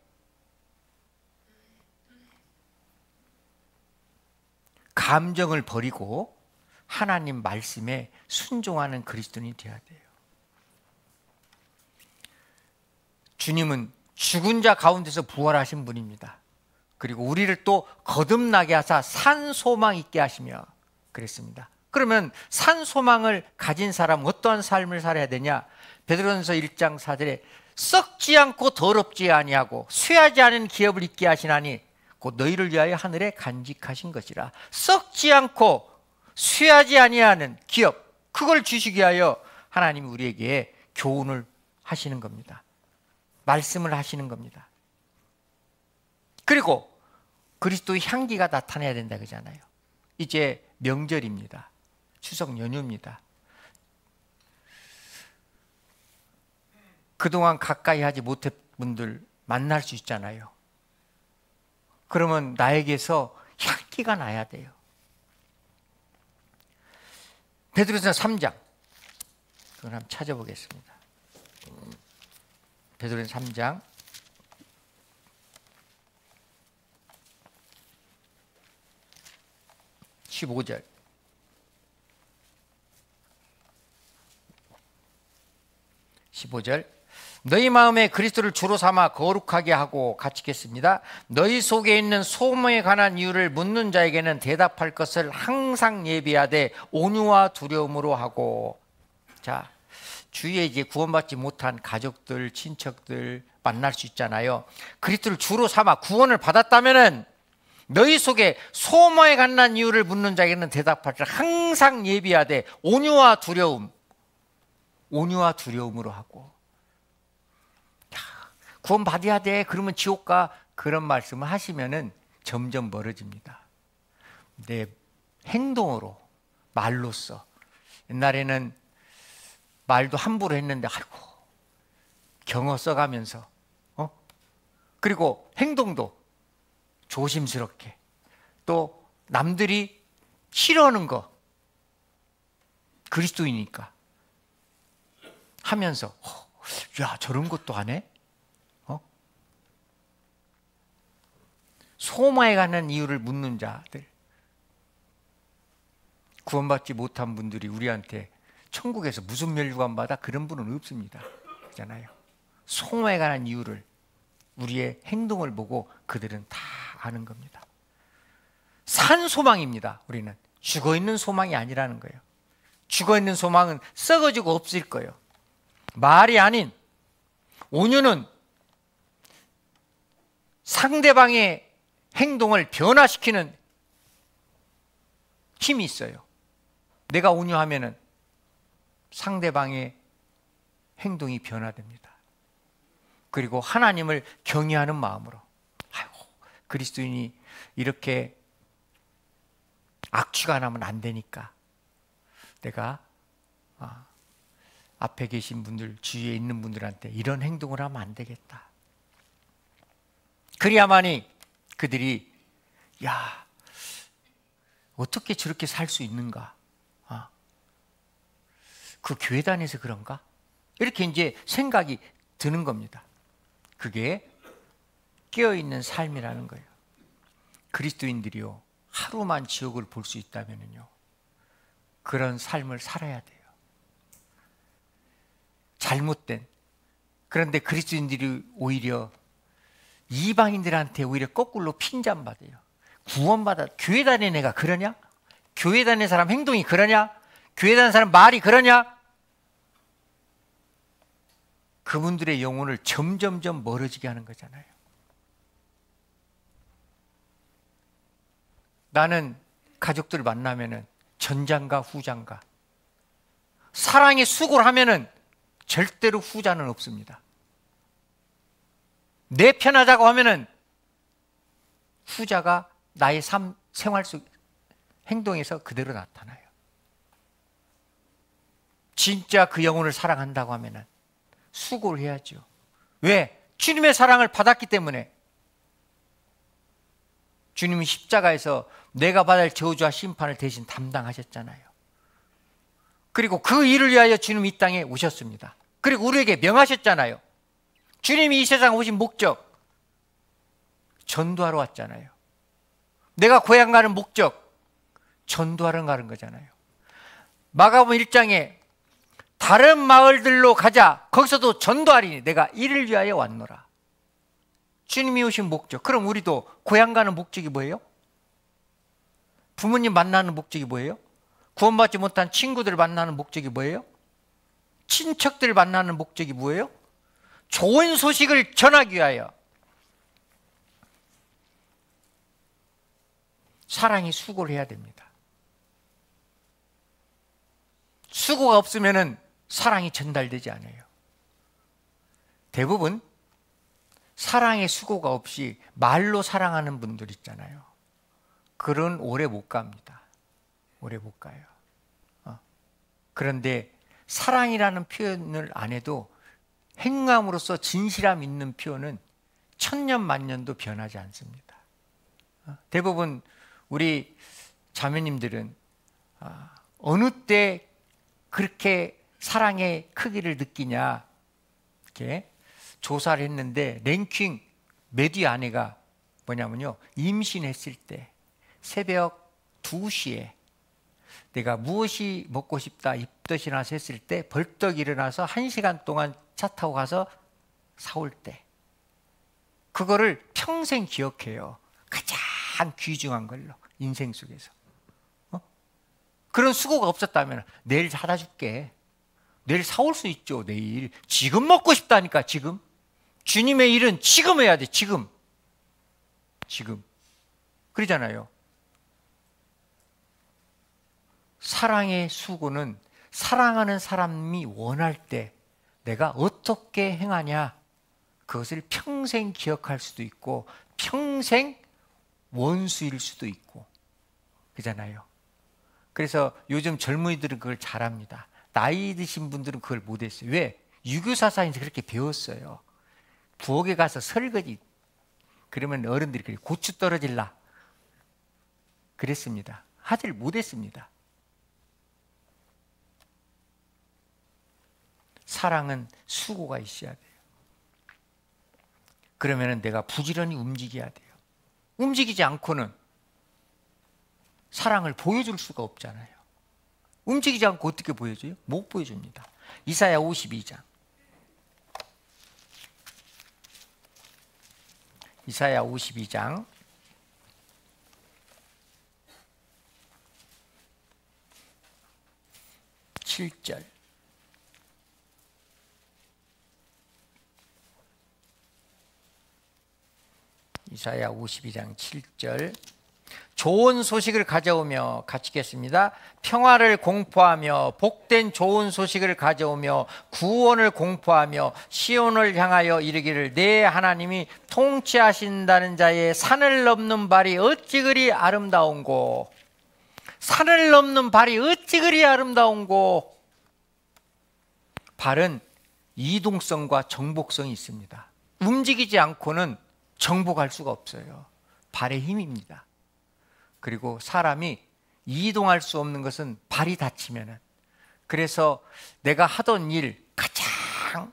[SPEAKER 1] 감정을 버리고 하나님 말씀에 순종하는 그리스도인이 되어야 돼요. 주님은 죽은 자 가운데서 부활하신 분입니다. 그리고 우리를 또 거듭나게 하사 산 소망 있게 하시며 그랬습니다. 그러면 산 소망을 가진 사람은 어떠한 삶을 살아야 되냐? 베드로전서 1장 4절에 썩지 않고 더럽지 아니하고 쇠하지 않은 기업을 있게 하시나니 곧 너희를 위하여 하늘에 간직하신 것이라. 썩지 않고 쇠하지 아니하는 기업, 그걸 주시기 위하여 하나님이 우리에게 교훈을 하시는 겁니다. 말씀을 하시는 겁니다. 그리고 그리스도의 향기가 나타나야 된다 그러잖아요. 이제 명절입니다. 추석 연휴입니다. 그동안 가까이 하지 못했던 분들 만날 수 있잖아요. 그러면 나에게서 향기가 나야 돼요. 베드로전서 3장 그걸 한번 찾아보겠습니다. 베드로전서 3장 15절. 15절. 너희 마음에 그리스도를 주로 삼아 거룩하게 하고 갇히겠습니다. 너희 속에 있는 소망에 관한 이유를 묻는 자에게는 대답할 것을 항상 예비하되 온유와 두려움으로 하고. 자, 주위에 이제 구원받지 못한 가족들, 친척들 만날 수 있잖아요. 그리스도를 주로 삼아 구원을 받았다면은 너희 속에 소망에 관한 이유를 묻는 자에게는 대답할 것을 항상 예비하되 온유와 두려움, 온유와 두려움으로 하고. 구원 받아야 돼. 그러면 지옥 가. 그런 말씀을 하시면은 점점 멀어집니다. 내 행동으로, 말로써. 옛날에는 말도 함부로 했는데 아이고 경어 써가면서 그리고 행동도 조심스럽게, 또 남들이 싫어하는 거 그리스도이니까 하면서 야 저런 것도 안 해? 소망에 관한 이유를 묻는 자들, 구원받지 못한 분들이 우리한테 천국에서 무슨 멸류관 받아? 그런 분은 없습니다. 그렇잖아요. 소망에 관한 이유를 우리의 행동을 보고 그들은 다 아는 겁니다. 산 소망입니다. 우리는 죽어있는 소망이 아니라는 거예요. 죽어있는 소망은 썩어지고 없을 거예요. 말이 아닌 온유는 상대방의 행동을 변화시키는 힘이 있어요. 내가 온유하면은 상대방의 행동이 변화됩니다. 그리고 하나님을 경외하는 마음으로, 아이고, 그리스도인이 이렇게 악취가 나면 안 되니까 내가 앞에 계신 분들, 주위에 있는 분들한테 이런 행동을 하면 안 되겠다. 그래야만이 그들이 야, 어떻게 저렇게 살 수 있는가? 그 교회 다녀서 그런가? 이렇게 이제 생각이 드는 겁니다. 그게 깨어있는 삶이라는 거예요. 그리스도인들이요, 하루만 지옥을 볼 수 있다면요, 그런 삶을 살아야 돼요. 잘못된, 그런데 그리스도인들이 오히려 이방인들한테 오히려 거꾸로 핀잔받아요. 구원받아, 교회 다니는 애가 그러냐? 교회 다니는 사람 행동이 그러냐? 교회 다니는 사람 말이 그러냐? 그분들의 영혼을 점점점 멀어지게 하는 거잖아요. 나는 가족들 만나면은 전장과 후장과, 사랑의 수고를 하면은 절대로 후자는 없습니다. 내 편하자고 하면은 후자가 나의 생활 속 행동에서 그대로 나타나요. 진짜 그 영혼을 사랑한다고 하면은 수고를 해야죠. 왜? 주님의 사랑을 받았기 때문에. 주님이 십자가에서 내가 받을 저주와 심판을 대신 담당하셨잖아요. 그리고 그 일을 위하여 주님이 이 땅에 오셨습니다. 그리고 우리에게 명하셨잖아요. 주님이 이 세상 오신 목적, 전도하러 왔잖아요. 내가 고향 가는 목적, 전도하러 가는 거잖아요. 마가복음 1장에 다른 마을들로 가자, 거기서도 전도하리니 내가 이를 위하여 왔노라. 주님이 오신 목적. 그럼 우리도 고향 가는 목적이 뭐예요? 부모님 만나는 목적이 뭐예요? 구원받지 못한 친구들 만나는 목적이 뭐예요? 친척들 만나는 목적이 뭐예요? 좋은 소식을 전하기 위하여. 사랑이 수고를 해야 됩니다. 수고가 없으면 사랑이 전달되지 않아요. 대부분 사랑의 수고가 없이 말로 사랑하는 분들 있잖아요. 그런 오래 못 갑니다. 오래 못 가요. 그런데 사랑이라는 표현을 안 해도 행함으로써 진실함 있는 표현은 천년 만년도 변하지 않습니다. 대부분 우리 자매님들은 어느 때 그렇게 사랑의 크기를 느끼냐, 이렇게 조사를 했는데 랭킹 몇 위 안에가 뭐냐면요, 임신했을 때 새벽 2시에 내가 무엇이 먹고 싶다 입덧이 나서 했을 때 벌떡 일어나서 1시간 동안 차 타고 가서 사올 때, 그거를 평생 기억해요. 가장 귀중한 걸로 인생 속에서. 그런 수고가 없었다면 내일 사다 줄게, 내일 사올 수 있죠. 내일. 지금 먹고 싶다니까. 지금. 주님의 일은 지금 해야 돼. 지금. 그러잖아요. 사랑의 수고는 사랑하는 사람이 원할 때 내가 어떻게 행하냐, 그것을 평생 기억할 수도 있고 평생 원수일 수도 있고 그러잖아요. 그래서 요즘 젊은이들은 그걸 잘합니다. 나이 드신 분들은 그걸 못했어요. 왜? 유교사상에서 그렇게 배웠어요. 부엌에 가서 설거지, 그러면 어른들이 그래, 고추 떨어질라 그랬습니다. 하질 못했습니다. 사랑은 수고가 있어야 돼요. 그러면 내가 부지런히 움직여야 돼요. 움직이지 않고는 사랑을 보여줄 수가 없잖아요. 움직이지 않고 어떻게 보여줘요? 못 보여줍니다. 이사야 52장. 이사야 52장 7절. 이사야 52장 7절. 좋은 소식을 가져오며, 같이 읽겠습니다. 평화를 공포하며 복된 좋은 소식을 가져오며 구원을 공포하며 시온을 향하여 이르기를 내 하나님이 통치하신다는 자의 산을 넘는 발이 어찌 그리 아름다운고. 산을 넘는 발이 어찌 그리 아름다운고. 발은 이동성과 정복성이 있습니다. 움직이지 않고는 정복할 수가 없어요. 발의 힘입니다. 그리고 사람이 이동할 수 없는 것은 발이 다치면은. 그래서 내가 하던 일 가장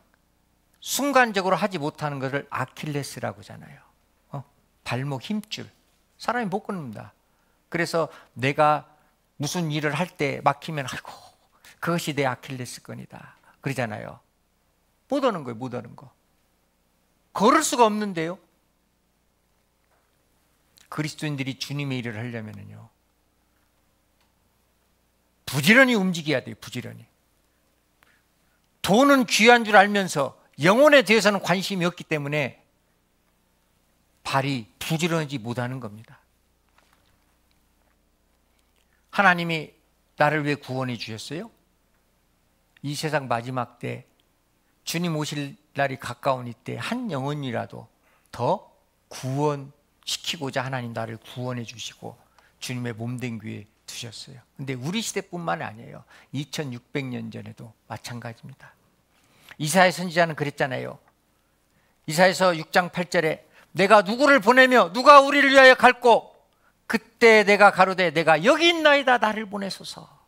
[SPEAKER 1] 순간적으로 하지 못하는 것을 아킬레스라고 하잖아요. 발목 힘줄. 사람이 못 끊는다. 그래서 내가 무슨 일을 할 때 막히면 아이고 그것이 내 아킬레스건이다 그러잖아요. 못 하는 거예요. 못 하는 거. 걸을 수가 없는데요. 그리스도인들이 주님의 일을 하려면요 부지런히 움직여야 돼요. 부지런히. 돈은 귀한 줄 알면서 영혼에 대해서는 관심이 없기 때문에 발이 부지런하지 못하는 겁니다. 하나님이 나를 왜 구원해 주셨어요? 이 세상 마지막 때 주님 오실 날이 가까운 이때 한 영혼이라도 더 구원시키고자 하나님 나를 구원해 주시고 주님의 몸된 귀에 두셨어요. 근데 우리 시대뿐만 아니에요. 2600년 전에도 마찬가지입니다. 이사야 선지자는 그랬잖아요. 이사야서 6장 8절에 내가 누구를 보내며 누가 우리를 위하여 갈고 그때 내가 가로되 내가 여기 있나이다 나를 보내소서.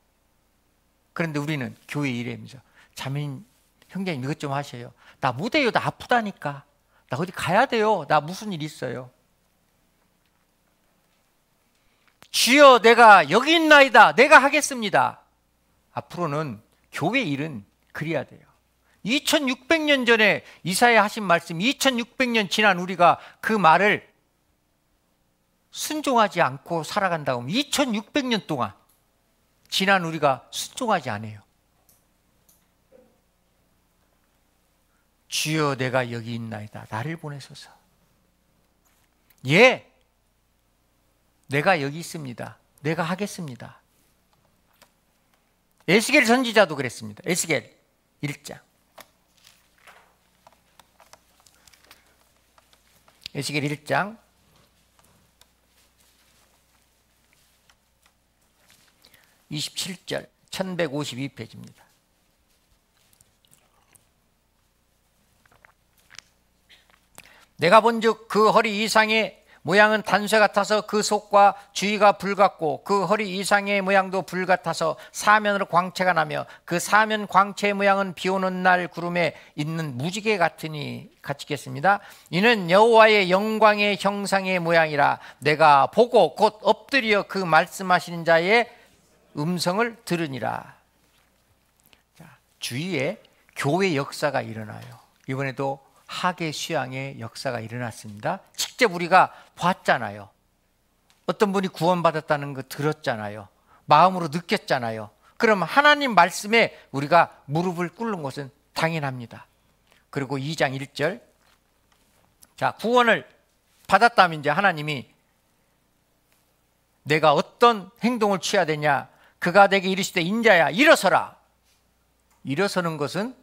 [SPEAKER 1] 그런데 우리는 교회 일회면서 자매님 형제님 이것 좀 하셔요. 나 못해요. 나 아프다니까. 나 어디 가야 돼요. 나 무슨 일 있어요. 주여 내가 여기 있나이다. 내가 하겠습니다. 앞으로는 교회 일은 그래야 돼요. 2600년 전에 이사야 하신 말씀 2600년 지난 우리가 그 말을 순종하지 않고 살아간다고 하면 2600년 동안 지난 우리가 순종하지 않아요. 주여 내가 여기 있나이다. 나를 보내소서. 예, 내가 여기 있습니다. 내가 하겠습니다. 에스겔 선지자도 그랬습니다. 에스겔 1장. 에스겔 1장 27절 1152페이지입니다. 내가 본즉 그 허리 이상의 모양은 단쇠 같아서 그 속과 주위가 불 같고 그 허리 이상의 모양도 불 같아서 사면으로 광채가 나며 그 사면 광채의 모양은 비 오는 날 구름에 있는 무지개 같으니. 같이 읽겠습니다. 이는 여호와의 영광의 형상의 모양이라 내가 보고 곧 엎드려 그 말씀하시는 자의 음성을 들으니라. 자, 주위에 교회 역사가 일어나요. 이번에도 하계 수양의 역사가 일어났습니다. 직접 우리가 봤잖아요. 어떤 분이 구원받았다는 거 들었잖아요. 마음으로 느꼈잖아요. 그럼 하나님 말씀에 우리가 무릎을 꿇는 것은 당연합니다. 그리고 2장 1절. 자, 구원을 받았다면 이제 하나님이 내가 어떤 행동을 취해야 되냐. 그가 내게 이르시되 인자야 일어서라. 일어서는 것은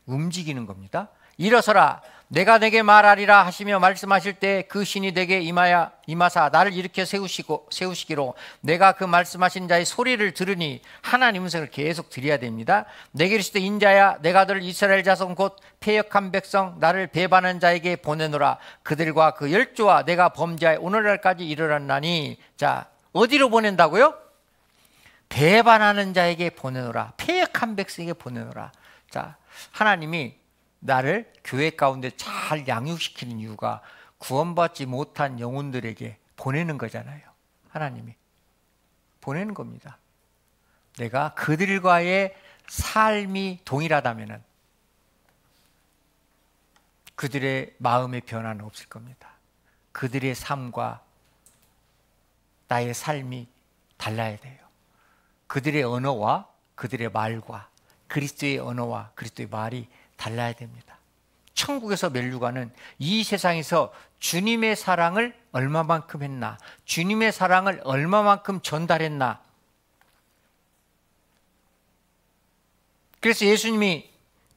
[SPEAKER 1] 움직이는 겁니다. 일어서라 내가 내게 말하리라 하시며 말씀하실 때 그 신이 내게 임하사 나를 일으켜 세우시기로 내가 그 말씀하신 자의 소리를 들으니 하나님 음성을 계속 드려야 됩니다. 내게 이르시되 인자야 내가 너를 이스라엘 자손 곧 패역한 백성 나를 배반한 자에게 보내노라. 그들과 그 열조와 내가 범죄하여 오늘날까지 이르렀나니. 자, 어디로 보낸다고요? 배반하는 자에게 보내노라. 패역한 백성에게 보내노라. 자, 하나님이 나를 교회 가운데 잘 양육시키는 이유가 구원받지 못한 영혼들에게 보내는 거잖아요. 하나님이 보내는 겁니다. 내가 그들과의 삶이 동일하다면 그들의 마음의 변화는 없을 겁니다. 그들의 삶과 나의 삶이 달라야 돼요. 그들의 언어와 그들의 말과 그리스도의 언어와 그리스도의 말이 달라야 됩니다. 천국에서 면류관은 이 세상에서 주님의 사랑을 얼마만큼 했나, 주님의 사랑을 얼마만큼 전달했나. 그래서 예수님이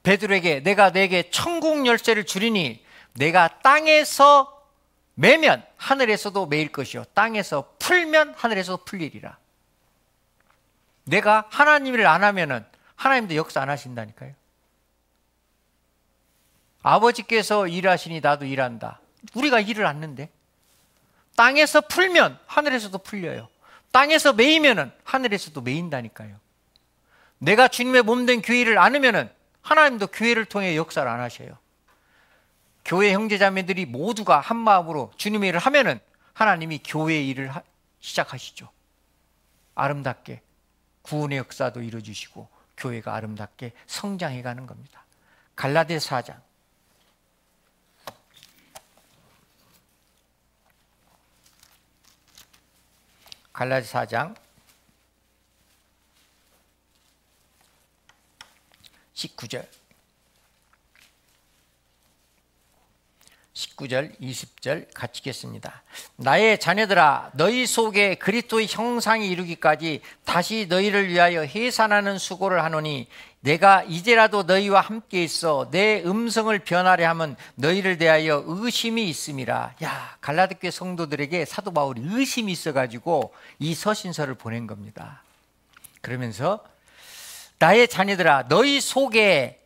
[SPEAKER 1] 베드로에게 내가 내게 천국 열쇠를 주리니 내가 땅에서 매면 하늘에서도 매일 것이요 땅에서 풀면 하늘에서도 풀리리라. 내가 하나님 일을 안 하면은 하나님도 역사 안 하신다니까요. 아버지께서 일하시니 나도 일한다. 우리가 일을 않는데 땅에서 풀면 하늘에서도 풀려요. 땅에서 매이면은 하늘에서도 매인다니까요. 내가 주님의 몸된 교회를 안으면은 하나님도 교회를 통해 역사를 안 하셔요. 교회 형제자매들이 모두가 한 마음으로 주님의 일을 하면은 하나님이 교회의 일을 시작하시죠. 아름답게 구원의 역사도 이루어주시고 교회가 아름답게 성장해가는 겁니다. 갈라디아서 4장. 갈라디아서 4장 19절 20절 같이 읽겠습니다. 나의 자녀들아 너희 속에 그리스도의 형상이 이루기까지 다시 너희를 위하여 해산하는 수고를 하노니 내가 이제라도 너희와 함께 있어 내 음성을 변하려 하면 너희를 대하여 의심이 있음이라. 야, 갈라디아 성도들에게 사도 바울이 의심이 있어가지고 이 서신서를 보낸 겁니다. 그러면서 나의 자녀들아 너희 속에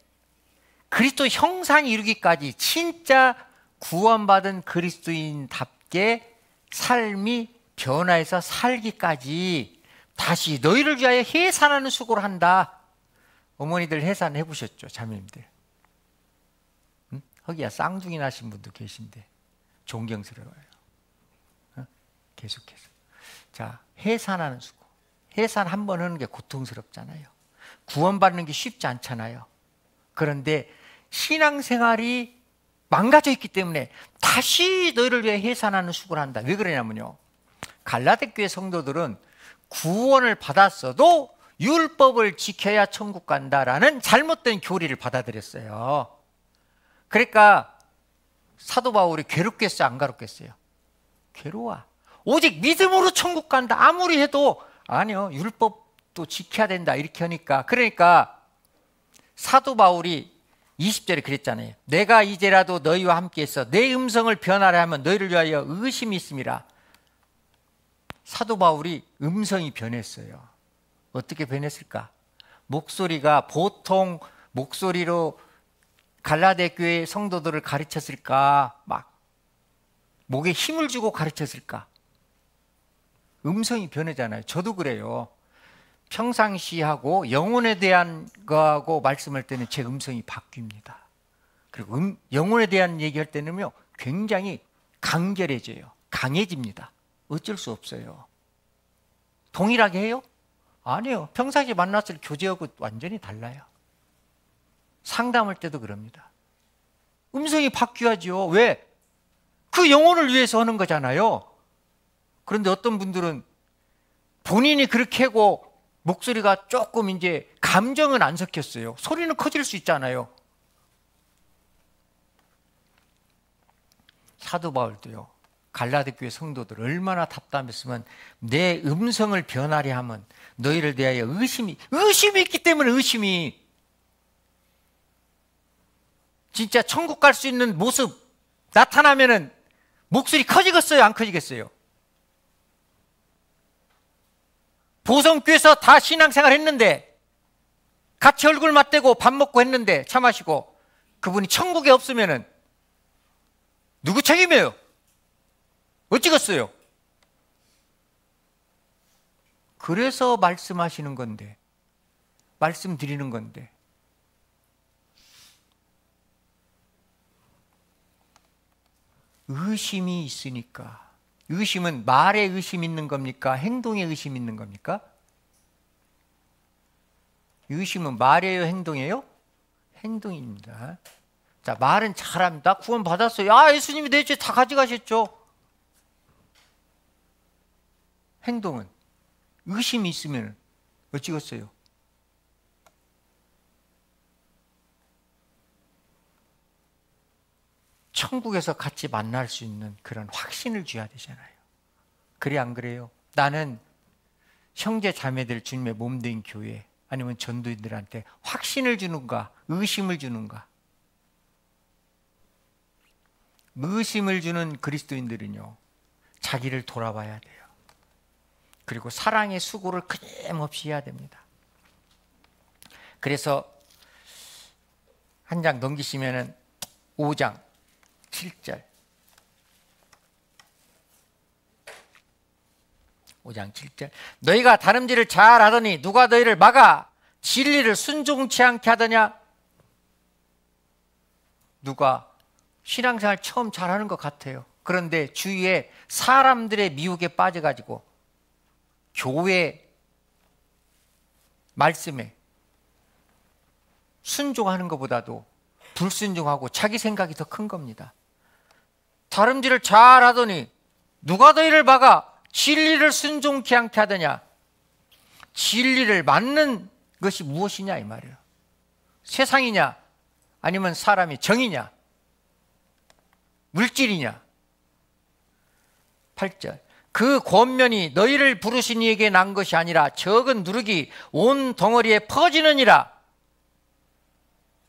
[SPEAKER 1] 그리스도 형상이 이루기까지 진짜 구원받은 그리스도인답게 삶이 변화해서 살기까지 다시 너희를 위하여 해산하는 수고를 한다. 어머니들 해산해 보셨죠? 자매님들. 응? 허기야 쌍둥이 나신 분도 계신데 존경스러워요. 응? 계속해서. 자, 해산하는 수고. 해산 한 번 하는 게 고통스럽잖아요. 구원받는 게 쉽지 않잖아요. 그런데 신앙생활이 망가져 있기 때문에 다시 너희를 위해 해산하는 수고를 한다. 왜 그러냐면요, 갈라디아 교회 성도들은 구원을 받았어도 율법을 지켜야 천국 간다라는 잘못된 교리를 받아들였어요. 그러니까 사도 바울이 괴롭겠어요, 안 괴롭겠어요? 괴로워. 오직 믿음으로 천국 간다 아무리 해도 아니요, 율법도 지켜야 된다 이렇게 하니까. 그러니까 사도 바울이 20절에 그랬잖아요. 내가 이제라도 너희와 함께 있어 내 음성을 변하려 하면 너희를 위하여 의심이 있음이라. 사도 바울이 음성이 변했어요. 어떻게 변했을까? 목소리가 보통 목소리로 갈라디아 교회 성도들을 가르쳤을까? 막 목에 힘을 주고 가르쳤을까? 음성이 변하잖아요. 저도 그래요. 평상시하고 영혼에 대한 거하고 말씀할 때는 제 음성이 바뀝니다. 그리고 영혼에 대한 얘기할 때는요 굉장히 간결해져요. 강해집니다. 어쩔 수 없어요. 동일하게 해요? 아니요. 평상시에 만났을 때 교제하고 완전히 달라요. 상담할 때도 그럽니다. 음성이 바뀌어야죠. 왜? 그 영혼을 위해서 하는 거잖아요. 그런데 어떤 분들은 본인이 그렇게 하고 목소리가 조금 이제 감정은 안 섞였어요. 소리는 커질 수 있잖아요. 사도 바울도요, 갈라디아 교회 성도들 얼마나 답답했으면 내 음성을 변하려 하면 너희를 대하여 의심이 있기 때문에 의심이. 진짜 천국 갈 수 있는 모습 나타나면은 목소리 커지겠어요, 안 커지겠어요? 보성교에서 다 신앙생활 했는데 같이 얼굴 맞대고 밥 먹고 했는데 차 마시고 그분이 천국에 없으면은 누구 책임이에요? 어찌겠어요? 그래서 말씀하시는 건데, 말씀드리는 건데. 의심이 있으니까. 의심은 말에 의심 있는 겁니까? 행동에 의심 있는 겁니까? 의심은 말이에요, 행동이에요? 행동입니다. 자, 말은 잘합니다. 구원 받았어요. 아, 예수님이 내 죄 다 가져가셨죠. 행동은 의심이 있으면 어찌겠어요? 천국에서 같이 만날 수 있는 그런 확신을 줘야 되잖아요. 그래 안 그래요? 나는 형제 자매들 주님의 몸된 교회 아니면 전도인들한테 확신을 주는가 의심을 주는가? 의심을 주는 그리스도인들은요, 자기를 돌아봐야 돼요. 그리고 사랑의 수고를 끊임없이 해야 됩니다. 그래서 한 장 넘기시면은 5장 7절 5장 7절 너희가 다름질을 잘하더니 누가 너희를 막아 진리를 순종치 않게 하더냐? 누가 신앙생활 처음 잘하는 것 같아요. 그런데 주위에 사람들의 미혹에 빠져가지고 교회 말씀에 순종하는 것보다도 불순종하고 자기 생각이 더 큰 겁니다. 다름질을 잘하더니 누가 너희를 막아 진리를 순종치 않게 하더냐? 진리를 막는 것이 무엇이냐 이 말이에요. 세상이냐 아니면 사람이 정이냐 물질이냐. 8절 그 권면이 너희를 부르신 이에게 난 것이 아니라 적은 누룩이 온 덩어리에 퍼지느니라.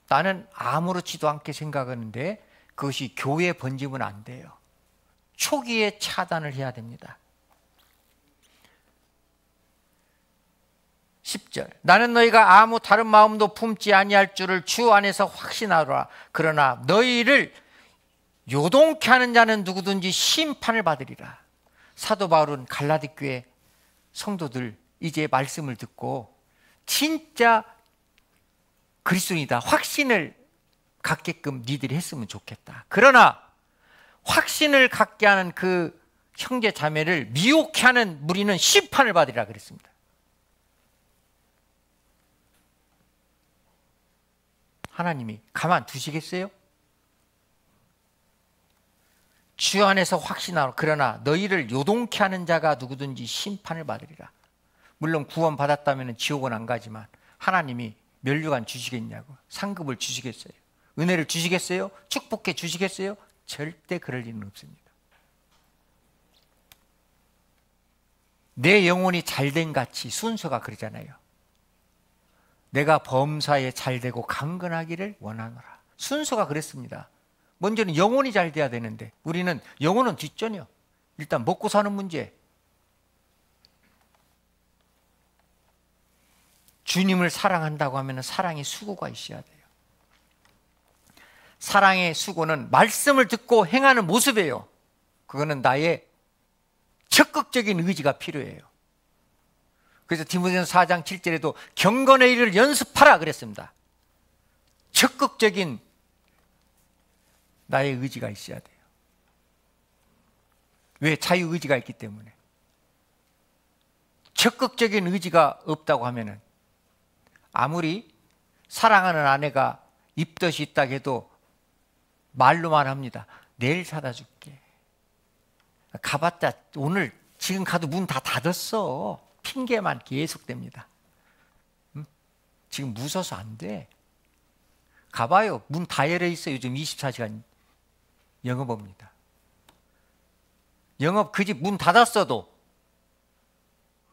[SPEAKER 1] 나는 아무렇지도 않게 생각하는데 그것이 교회에 번지면 안 돼요. 초기에 차단을 해야 됩니다. 10절 나는 너희가 아무 다른 마음도 품지 아니할 줄을 주 안에서 확신하노라. 그러나 너희를 요동케 하는 자는 누구든지 심판을 받으리라. 사도 바울은 갈라디 교회 성도들 이제 말씀을 듣고 진짜 그리스도인이다 확신을 갖게끔 니들이 했으면 좋겠다. 그러나 확신을 갖게 하는 그 형제 자매를 미혹해 하는 무리는 심판을 받으리라 그랬습니다. 하나님이 가만 두시겠어요? 주 안에서 확신하노. 그러나 너희를 요동케 하는 자가 누구든지 심판을 받으리라. 물론 구원 받았다면 지옥은 안 가지만 하나님이 면류관 주시겠냐고, 상급을 주시겠어요? 은혜를 주시겠어요? 축복해 주시겠어요? 절대 그럴 일은 없습니다. 내 영혼이 잘된 같이 순서가 그러잖아요. 내가 범사에 잘되고 강건하기를 원하노라. 순서가 그랬습니다. 먼저는 영혼이 잘 돼야 되는데 우리는 영혼은 뒷전이요. 일단 먹고 사는 문제. 주님을 사랑한다고 하면 사랑의 수고가 있어야 돼요. 사랑의 수고는 말씀을 듣고 행하는 모습이에요. 그거는 나의 적극적인 의지가 필요해요. 그래서 디모데전서 4장 7절에도 경건의 일을 연습하라 그랬습니다. 적극적인 나의 의지가 있어야 돼요. 왜? 자유의지가 있기 때문에. 적극적인 의지가 없다고 하면은 아무리 사랑하는 아내가 입덧이 있다고 해도 말로만 합니다. 내일 사다 줄게. 가봤자 오늘 지금 가도 문 다 닫았어. 핑계만 계속됩니다. 지금 무서워서 안 돼. 가봐요. 문 다 열려 있어요. 요즘 24시간 영업합니다. 영업 그 집 문 닫았어도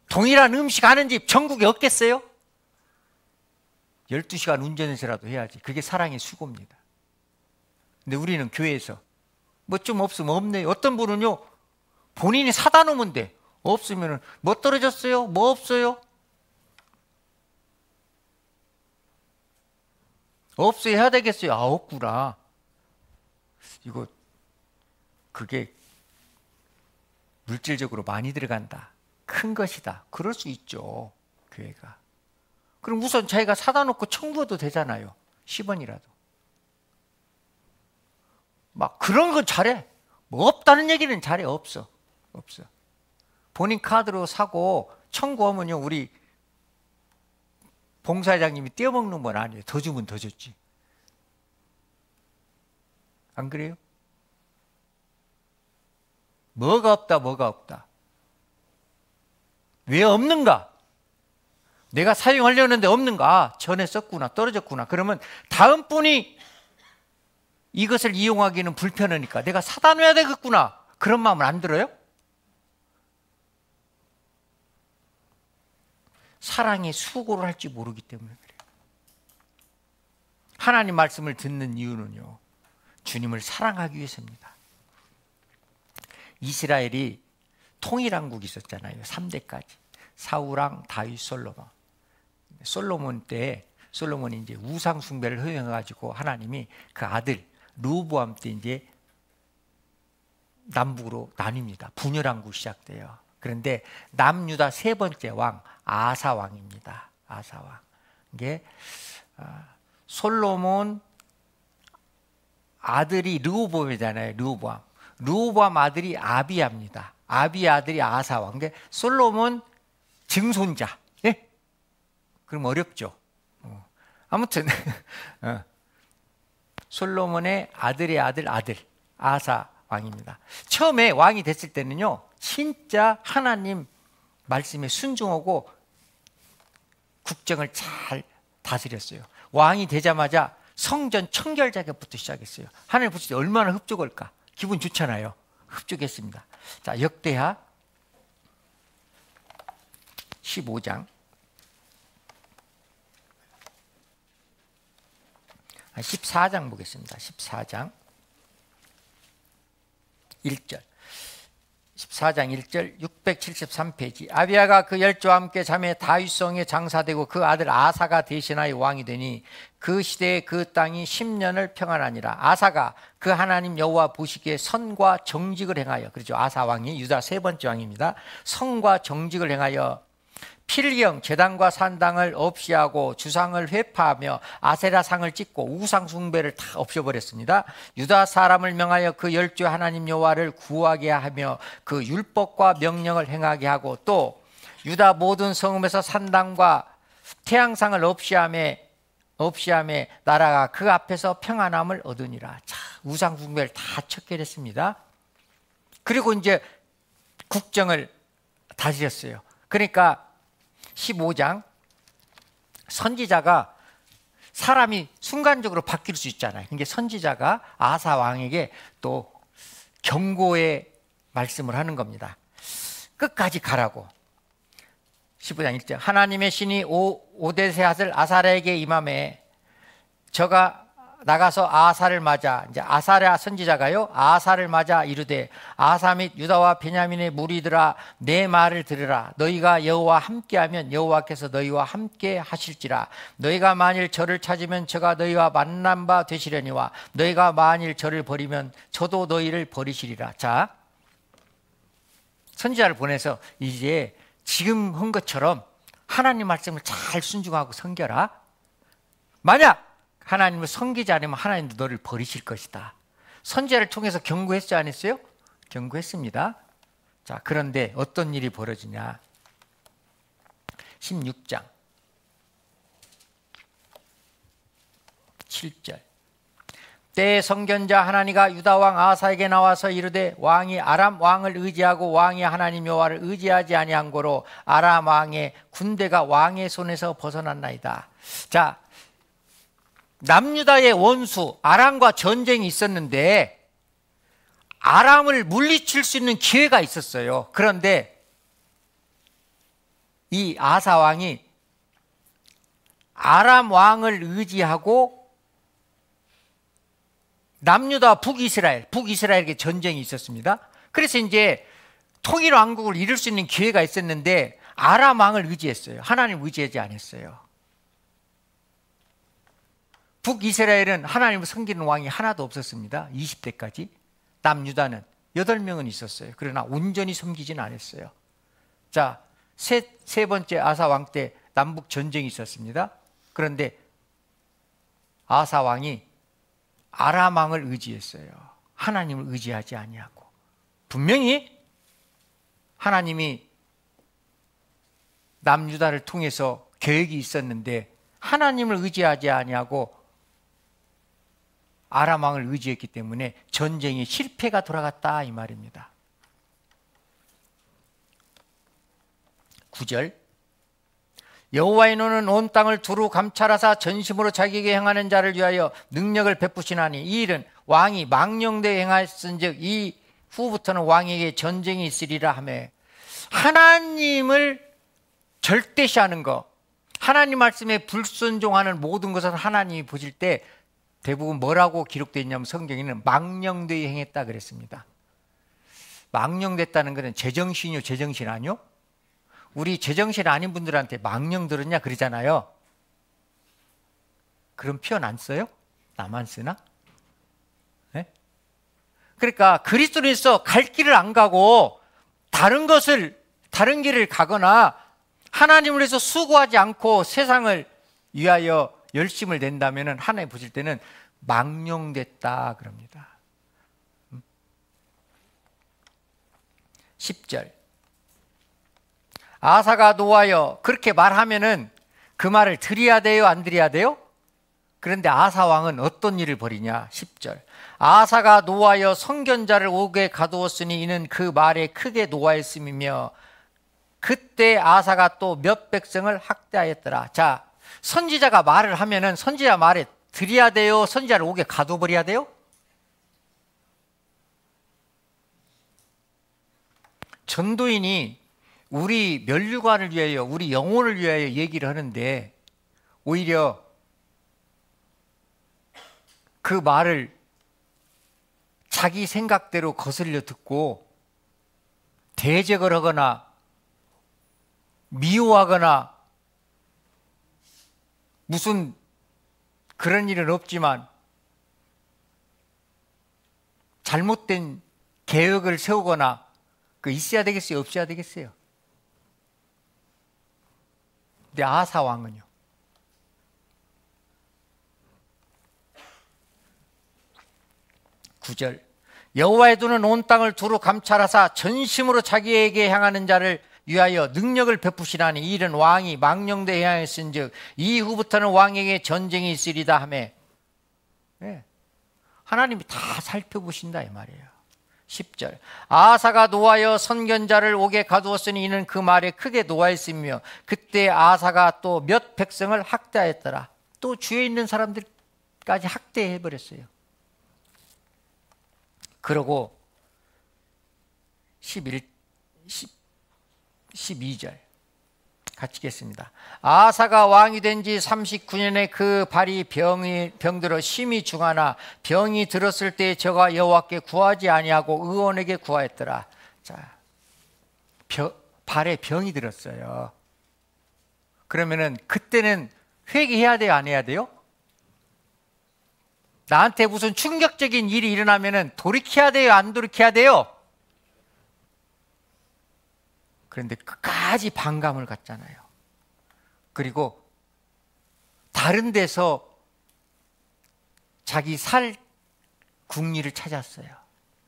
[SPEAKER 1] 동일한 음식 하는 집 전국에 없겠어요? 12시간 운전해서라도 해야지. 그게 사랑의 수고입니다. 근데 우리는 교회에서 뭐 좀 없으면 없네요. 어떤 분은요 본인이 사다 놓으면 돼. 없으면 뭐 떨어졌어요? 뭐 없어요? 없어야 해야 되겠어요. 아 없구나. 이거 그게 물질적으로 많이 들어간다. 큰 것이다. 그럴 수 있죠. 교회가. 그럼 우선 자기가 사다 놓고 청구해도 되잖아요. 10원이라도. 막 그런 건 잘해. 뭐 없다는 얘기는 잘해. 없어. 본인 카드로 사고 청구하면요 우리 봉사장님이 떼어먹는 건 아니에요. 더 주면 더 줬지. 안 그래요? 뭐가 없다. 왜 없는가? 내가 사용하려는데 없는가? 아, 전에 썼구나. 떨어졌구나. 그러면 다음 분이 이것을 이용하기는 불편하니까 내가 사다 놔야 되겠구나, 그런 마음은 안 들어요? 사랑에 수고를 할지 모르기 때문에 그래요. 하나님 말씀을 듣는 이유는요, 주님을 사랑하기 위해서입니다. 이스라엘이 통일왕국이 있었잖아요. 3대까지. 사울왕, 다윗, 솔로몬. 솔로몬 때, 솔로몬이 이제 우상 숭배를 허용해가지고 하나님이 그 아들 르호보암 때 이제 남북으로 나뉩니다. 분열왕국 시작돼요. 그런데 남유다 세 번째 왕 아사 왕입니다. 아사 왕. 이게 솔로몬 아들이 르호보암이잖아요. 르호보암 아들이 아비야입니다. 아비 아들이 아사 왕. 그러니까 솔로몬 증손자. 예? 그럼 어렵죠. 아무튼 솔로몬의 아들의 아들 아사 왕입니다. 처음에 왕이 됐을 때는요, 진짜 하나님 말씀에 순종하고 국정을 잘 다스렸어요. 왕이 되자마자 성전 청결 작업부터 시작했어요. 하나님 보실 때 얼마나 흡족할까? 기분 좋잖아요. 흡족했습니다. 자, 역대하 15장 14장 보겠습니다. 14장 1절 14장 1절 673페이지. 아비야가 그 열조와 함께 자매 다윗성에 장사되고 그 아들 아사가 대신하여 왕이 되니 그 시대에 그 땅이 10년을 평안하니라. 아사가 그 하나님 여호와 보시기에 선과 정직을 행하여, 그렇죠, 아사 왕이 유다 세 번째 왕입니다. 선과 정직을 행하여 필경 제단과 산당을 없이 하고 주상을 회파하며 아세라 상을 찍고 우상 숭배를 다 없애버렸습니다. 유다 사람을 명하여 그 열조 하나님 여호와를 구하게 하며 그 율법과 명령을 행하게 하고, 또 유다 모든 성읍에서 산당과 태양상을 없이 하며 나라가 그 앞에서 평안함을 얻으니라. 자, 우상 숭배를 다 척결했습니다. 그리고 이제 국정을 다스렸어요. 그러니까 15장 선지자가 사람이 순간적으로 바뀔 수 있잖아요. 그러니까 선지자가 아사 왕에게 또 경고의 말씀을 하는 겁니다. 끝까지 가라고. 15장 1절. 하나님의 신이 오데세 아들 아사랴에게 임하매 저가 나가서 아사를 맞아, 이제 아사랴 선지자가요, 아사를 맞아 이르되 아사 및 유다와 베냐민의 무리들아 내 말을 들으라. 너희가 여호와 함께하면 여호와께서 너희와 함께 하실지라. 너희가 만일 저를 찾으면 저가 너희와 만난 바 되시려니와 너희가 만일 저를 버리면 저도 너희를 버리시리라. 자, 선지자를 보내서 이제 지금 한 것처럼 하나님 말씀을 잘 순종하고 섬겨라. 만약 하나님을 섬기지 않으면 하나님도 너를 버리실 것이다. 선지자를 통해서 경고했지 않았어요? 경고했습니다. 자, 그런데 어떤 일이 벌어지냐? 16장 7절. 때에 선견자 하나니가 유다 왕 아사에게 나와서 이르되 왕이 아람 왕을 의지하고 왕이 하나님 여호와를 의지하지 아니한 고로 아람 왕의 군대가 왕의 손에서 벗어났나이다. 자, 남유다의 원수 아람과 전쟁이 있었는데 아람을 물리칠 수 있는 기회가 있었어요. 그런데 이 아사 왕이 아람 왕을 의지하고 남유다 북이스라엘에게 전쟁이 있었습니다. 그래서 이제 통일 왕국을 이룰 수 있는 기회가 있었는데 아람 왕을 의지했어요. 하나님을 의지하지 않았어요. 북이스라엘은 하나님을 섬기는 왕이 하나도 없었습니다. 20대까지. 남유다는 8명은 있었어요. 그러나 온전히 섬기지는 않았어요. 자, 세 번째 아사 왕 때 남북 전쟁이 있었습니다. 그런데 아사 왕이 아람 왕을 의지했어요. 하나님을 의지하지 아니하고. 분명히 하나님이 남유다를 통해서 계획이 있었는데 하나님을 의지하지 아니하고 아람 왕을 의지했기 때문에 전쟁이 실패가 돌아갔다 이 말입니다. 9절. 여호와의 눈은 온 땅을 두루 감찰하사 전심으로 자기에게 행하는 자를 위하여 능력을 베푸시나니 이 일은 왕이 망령되이 행하였은즉 이 후부터는 왕에게 전쟁이 있으리라 하며, 하나님을 절대시하는 것, 하나님 말씀에 불순종하는 모든 것은 하나님이 보실 때 대부분 뭐라고 기록되어 있냐면 성경에는 망령되이 행했다 그랬습니다. 망령됐다는 것은 제정신이요 제정신 아니요? 우리 제정신 아닌 분들한테 망령 들었냐 그러잖아요. 그런 표현 안 써요? 나만 쓰나? 네? 그러니까 그리스도인에서 갈 길을 안 가고 다른 길을 가거나 하나님을 위해서 수고하지 않고 세상을 위하여 열심을 낸다면 하나님 보실 때는 망령됐다 그럽니다. 10절, 아사가 노하여, 그렇게 말하면은 그 말을 드려야 돼요 안 드려야 돼요? 그런데 아사 왕은 어떤 일을 벌이냐. 10절, 아사가 노하여 선견자를 옥에 가두었으니 이는 그 말에 크게 노하였음이며 그때 아사가 또 몇 백성을 학대하였더라. 자, 선지자가 말을 하면은 선지자 말에 드려야 돼요, 선지자를 옥에 가둬버려야 돼요? 전도인이 우리 면류관을 위하여, 우리 영혼을 위하여 얘기를 하는데 오히려 그 말을 자기 생각대로 거슬려 듣고 대적을 하거나 미워하거나 무슨 그런 일은 없지만 잘못된 계획을 세우거나 그 있어야 되겠어요, 없어야 되겠어요? 근데 아사 왕은요, (9절) 여호와의 눈은 온 땅을 두루 감찰하사 전심으로 자기에게 향하는 자를 위하여 능력을 베푸시나니 이 일은 왕이 망령되이 행하였은즉 이후부터는 왕에게 전쟁이 있으리다 하며, 네. 하나님이 다 살펴보신다 이 말이에요. 10절, 아사가 노하여 선견자를 옥에 가두었으니 이는 그 말에 크게 노하였으며 그때 아사가 또 몇 백성을 학대하였더라. 또 주위에 있는 사람들까지 학대해버렸어요. 그러고 12절 같이 읽겠습니다. 아사가 왕이 된 지 39년에 그 발이 병들어 심히 중하나 병이 들었을 때 저가 여호와께 구하지 아니하고 의원에게 구하였더라. 자, 발에 병이 들었어요. 그러면은 그때는 회개해야 돼요, 안 해야 돼요? 나한테 무슨 충격적인 일이 일어나면은 돌이켜야 돼요, 안 돌이켜야 돼요? 그런데 끝까지 반감을 갖잖아요. 그리고 다른 데서 자기 살 궁리를 찾았어요.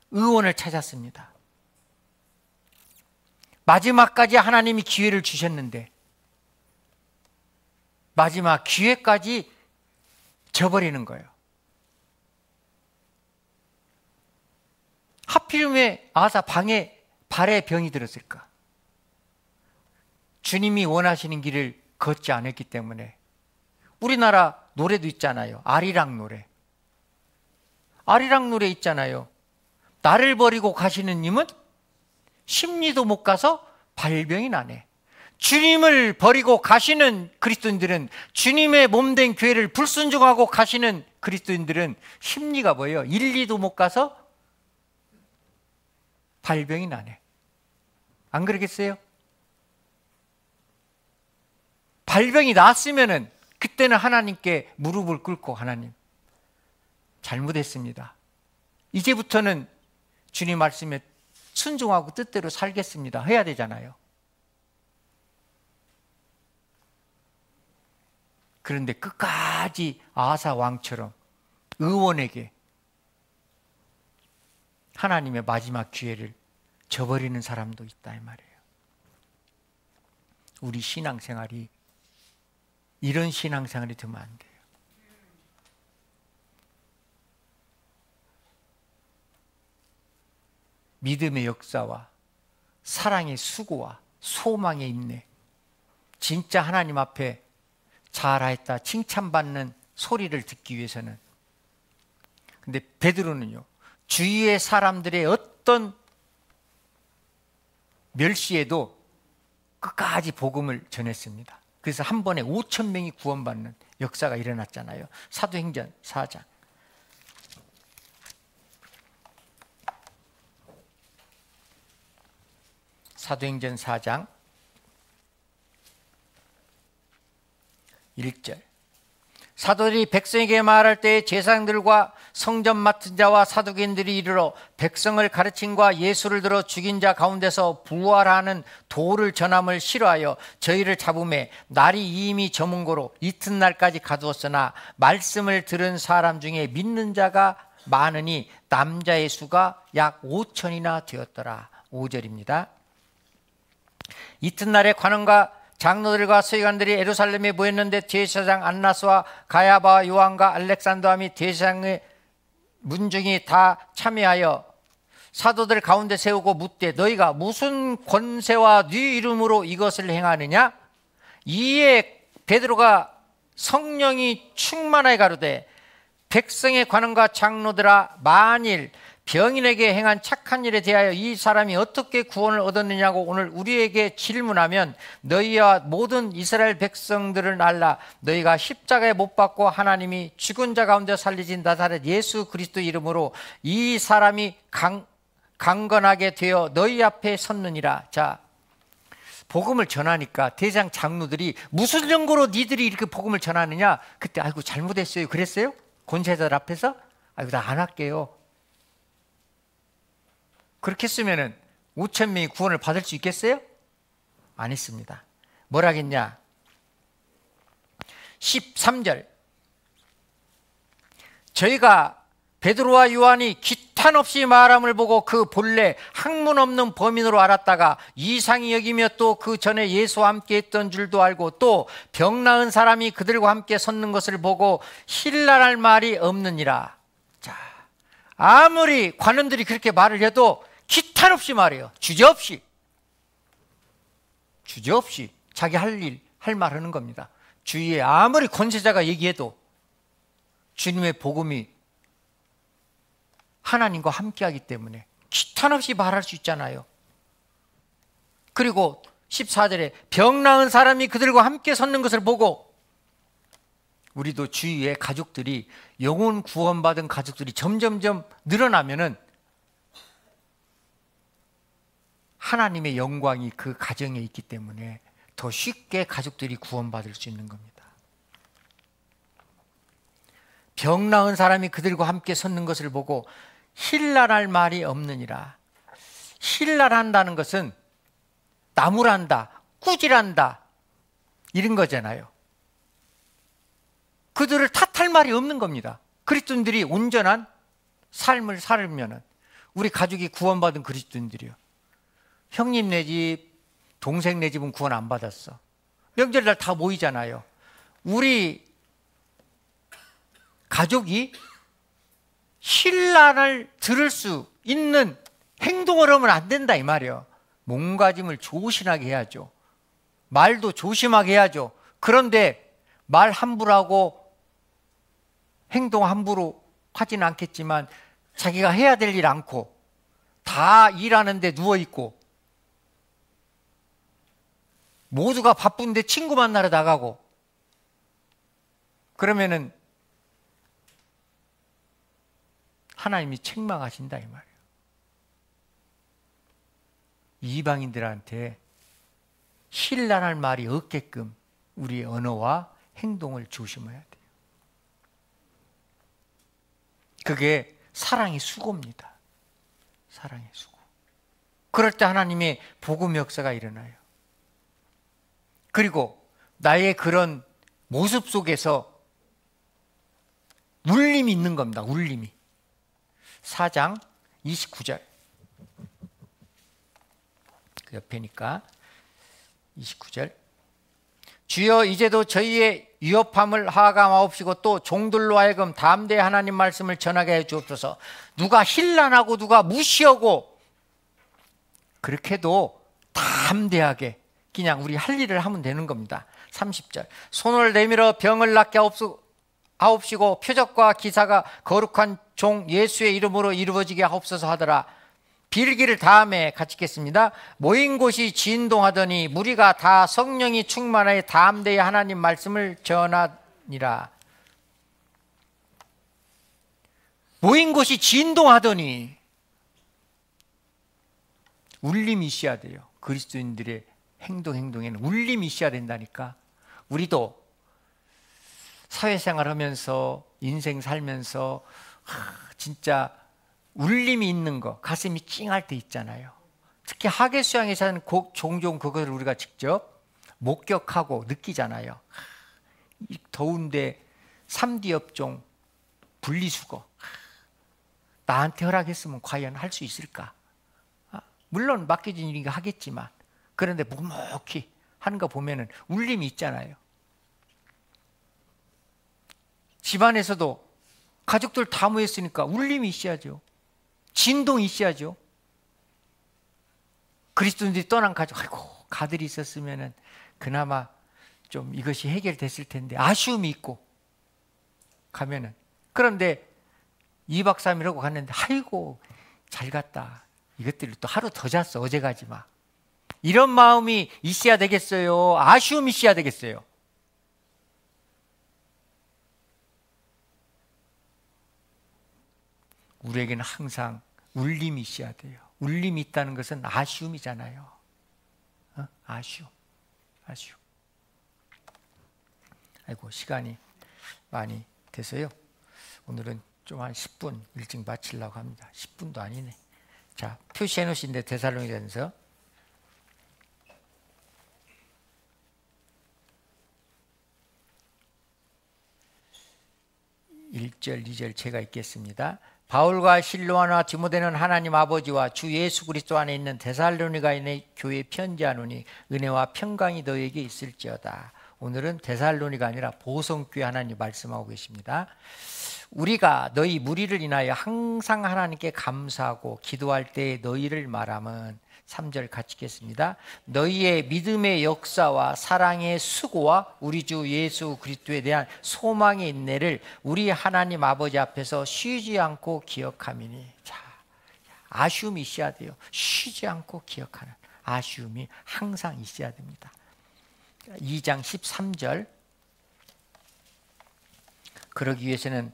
[SPEAKER 1] 의원을 찾았습니다. 마지막까지 하나님이 기회를 주셨는데 마지막 기회까지 저버리는 거예요. 하필이면 아사 발에 병이 들었을까? 주님이 원하시는 길을 걷지 않았기 때문에. 우리나라 노래도 있잖아요. 아리랑 노래. 아리랑 노래 있잖아요. 나를 버리고 가시는 님은 십리도 못 가서 발병이 나네. 주님을 버리고 가시는 그리스도인들은, 주님의 몸된 교회를 불순종하고 가시는 그리스도인들은 십리가 뭐예요? 1, 2도 못 가서 발병이 나네. 안 그러겠어요? 발병이 났으면은 그때는 하나님께 무릎을 꿇고, 하나님 잘못했습니다. 이제부터는 주님 말씀에 순종하고 뜻대로 살겠습니다 해야 되잖아요. 그런데 끝까지 아사 왕처럼 의원에게 하나님의 마지막 기회를 저버리는 사람도 있다 이 말이에요. 우리 신앙생활이 이런 신앙생활이 되면 안 돼요. 믿음의 역사와 사랑의 수고와 소망의 인내, 진짜 하나님 앞에 잘하였다 칭찬받는 소리를 듣기 위해서는. 근데 베드로는요, 주위의 사람들의 어떤 멸시에도 끝까지 복음을 전했습니다. 그래서 한 번에 5천 명이 구원받는 역사가 일어났잖아요. 사도행전 4장. 사도행전 4장 1절. 사도들이 백성에게 말할 때 제사장들과 성전 맡은 자와 사두개인들이 이르러 백성을 가르침과 예수를 들어 죽인 자 가운데서 부활하는 도를 전함을 싫어하여 저희를 잡음에 날이 이미 저문 고로 이튿날까지 가두었으나 말씀을 들은 사람 중에 믿는 자가 많으니 남자의 수가 약 5천이나 되었더라. 5절입니다. 이튿날에 관원과 장로들과 서기관들이 예루살렘에 모였는데 대제사장 안나스와 가야바와 요한과 알렉산더와 및 대제사장의 문중이 다 참여하여 사도들 가운데 세우고 묻되 너희가 무슨 권세와 네 이름으로 이것을 행하느냐? 이에 베드로가 성령이 충만하여 가로되 백성의 관원과 장로들아, 만일 병인에게 행한 착한 일에 대하여 이 사람이 어떻게 구원을 얻었느냐고 오늘 우리에게 질문하면 너희와 모든 이스라엘 백성들을 알라. 너희가 십자가에 못 박고 하나님이 죽은 자 가운데 살리신 나사렛 예수 그리스도 이름으로 이 사람이 강건하게 되어 너희 앞에 섰느니라. 자, 복음을 전하니까 대장 장로들이 무슨 증거로 니들이 이렇게 복음을 전하느냐? 그때 아이고 잘못했어요 그랬어요? 권세자들 앞에서? 아이고 나 안 할게요. 그렇게 했으면 5천 명이 구원을 받을 수 있겠어요? 안 했습니다. 뭐라 하겠냐? 13절. 저희가 베드로와 요한이 기탄 없이 말함을 보고 그 본래 학문 없는 범인으로 알았다가 이상히 여기며 또 그 전에 예수와 함께 했던 줄도 알고 또 병 나은 사람이 그들과 함께 섰는 것을 보고 신랄할 말이 없느니라. 자, 아무리 관원들이 그렇게 말을 해도 기탄 없이 말해요. 주저없이 자기 할 일, 할 말 하는 겁니다. 주위에 아무리 권세자가 얘기해도 주님의 복음이 하나님과 함께하기 때문에 기탄 없이 말할 수 있잖아요. 그리고 14절에 병 나은 사람이 그들과 함께 섰는 것을 보고, 우리도 주위에 가족들이, 영혼 구원받은 가족들이 점점점 늘어나면은 하나님의 영광이 그 가정에 있기 때문에 더 쉽게 가족들이 구원받을 수 있는 겁니다. 병 나은 사람이 그들과 함께 섰는 것을 보고 신랄할 말이 없느니라. 신랄한다는 것은 나무란다, 꾸질한다 이런 거잖아요. 그들을 탓할 말이 없는 겁니다. 그리스도인들이 온전한 삶을 살면 우리 가족이 구원받은 그리스도인들이요. 형님 네 집, 동생 네 집은 구원 안 받았어. 명절날 다 모이잖아요. 우리 가족이 신랄을 들을 수 있는 행동을 하면 안 된다 이 말이에요. 몸가짐을 조심하게 해야죠. 말도 조심하게 해야죠. 그런데 말 함부로 하고 행동 함부로 하지는 않겠지만 자기가 해야 될 일 않고 다 일하는데 누워있고 모두가 바쁜데 친구 만나러 나가고 그러면은 하나님이 책망하신다 이 말이에요. 이방인들한테 신랄할 말이 없게끔 우리의 언어와 행동을 조심해야 돼요. 그게 사랑의 수고입니다. 사랑의 수고. 그럴 때 하나님의 복음의 역사가 일어나요. 그리고 나의 그런 모습 속에서 울림이 있는 겁니다. 울림이. 4장 29절. 그 옆에니까 29절. 주여 이제도 저희의 위협함을 하감하옵시고 또 종들로 하여금 담대히 하나님 말씀을 전하게 해 주옵소서. 누가 힐난하고 누가 무시하고 그렇게도 담대하게 그냥 우리 할 일을 하면 되는 겁니다. 30절 손을 내밀어 병을 낫게 하옵시고 표적과 기사가 거룩한 종 예수의 이름으로 이루어지게 하옵소서 하더라. 빌기를 다음에 같이 읽겠습니다. 모인 곳이 진동하더니 무리가 다 성령이 충만하여 담대히 하나님 말씀을 전하니라. 모인 곳이 진동하더니 울림이 있어야 돼요. 그리스도인들의 행동에는 울림이 있어야 된다니까. 우리도 사회생활하면서 인생 살면서 진짜 울림이 있는 거, 가슴이 찡할 때 있잖아요. 특히 하계수양에서는 종종 그것을 우리가 직접 목격하고 느끼잖아요. 이 더운데 3D 업종 분리수거 나한테 허락했으면 과연 할 수 있을까? 물론 맡겨진 일이니까 하겠지만, 그런데 묵묵히 하는 거 보면은 울림이 있잖아요. 집안에서도 가족들 다 모였으니까 울림이 있어야죠. 진동이 있어야죠. 그리스도인들이 떠난 가족, 아이고 가들이 있었으면은 그나마 좀 이것이 해결됐을 텐데 아쉬움이 있고 가면은. 그런데 2박 3일 하고 갔는데 아이고 잘 갔다. 이것들이 또 하루 더 잤어. 어제 가지 마. 이런 마음이 있어야 되겠어요? 아쉬움이 있어야 되겠어요? 우리에게는 항상 울림이 있어야 돼요. 울림이 있다는 것은 아쉬움이잖아요. 아쉬움. 아이고 시간이 많이 돼서요. 오늘은 좀 한 10분 일찍 마치려고 합니다. 10분도 아니네. 자, 표시해 놓으신데 데살로니가전서 1절, 2절 제가 읽겠습니다. 바울과 실로아나 디모데는 하나님 아버지와 주 예수 그리스도 안에 있는 데살로니가인의 교회에 편지하노니 은혜와 평강이 너에게 있을지어다. 오늘은 데살로니가 아니라 보성교회 하나님 말씀하고 계십니다. 우리가 너희 무리를 인하여 항상 하나님께 감사하고 기도할 때 너희를 말함은 3절 같이 읽겠습니다. 너희의 믿음의 역사와 사랑의 수고와 우리 주 예수 그리스도에 대한 소망의 인내를 우리 하나님 아버지 앞에서 쉬지 않고 기억함이니. 자, 아쉬움이 있어야 돼요. 쉬지 않고 기억하는 아쉬움이 항상 있어야 됩니다. 2장 13절 그러기 위해서는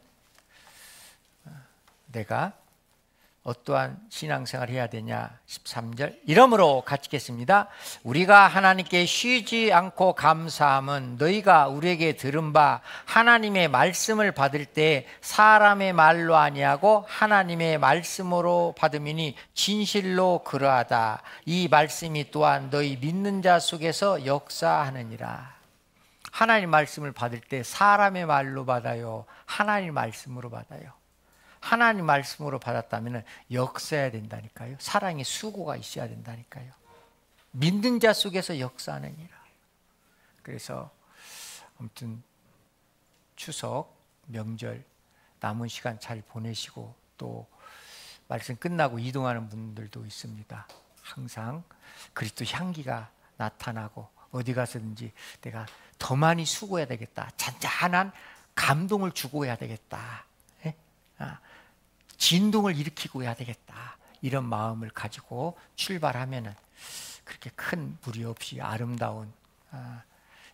[SPEAKER 1] 내가 어떠한 신앙생활을 해야 되냐. 13절 이러므로 같이 읽겠습니다. 우리가 하나님께 쉬지 않고 감사함은 너희가 우리에게 들은 바 하나님의 말씀을 받을 때 사람의 말로 아니하고 하나님의 말씀으로 받음이니 진실로 그러하다. 이 말씀이 또한 너희 믿는 자 속에서 역사하느니라. 하나님 말씀을 받을 때 사람의 말로 받아요? 하나님 말씀으로 받아요? 하나님 말씀으로 받았다면 역사해야 된다니까요. 사랑의 수고가 있어야 된다니까요. 믿는 자 속에서 역사하느니라. 그래서 아무튼 추석, 명절 남은 시간 잘 보내시고 또 말씀 끝나고 이동하는 분들도 있습니다. 항상 그리스도 향기가 나타나고 어디 가서든지 내가 더 많이 수고해야 되겠다. 잔잔한 감동을 주고 해야 되겠다. 진동을 일으키고 해야 되겠다. 이런 마음을 가지고 출발하면은 그렇게 큰 무리 없이 아름다운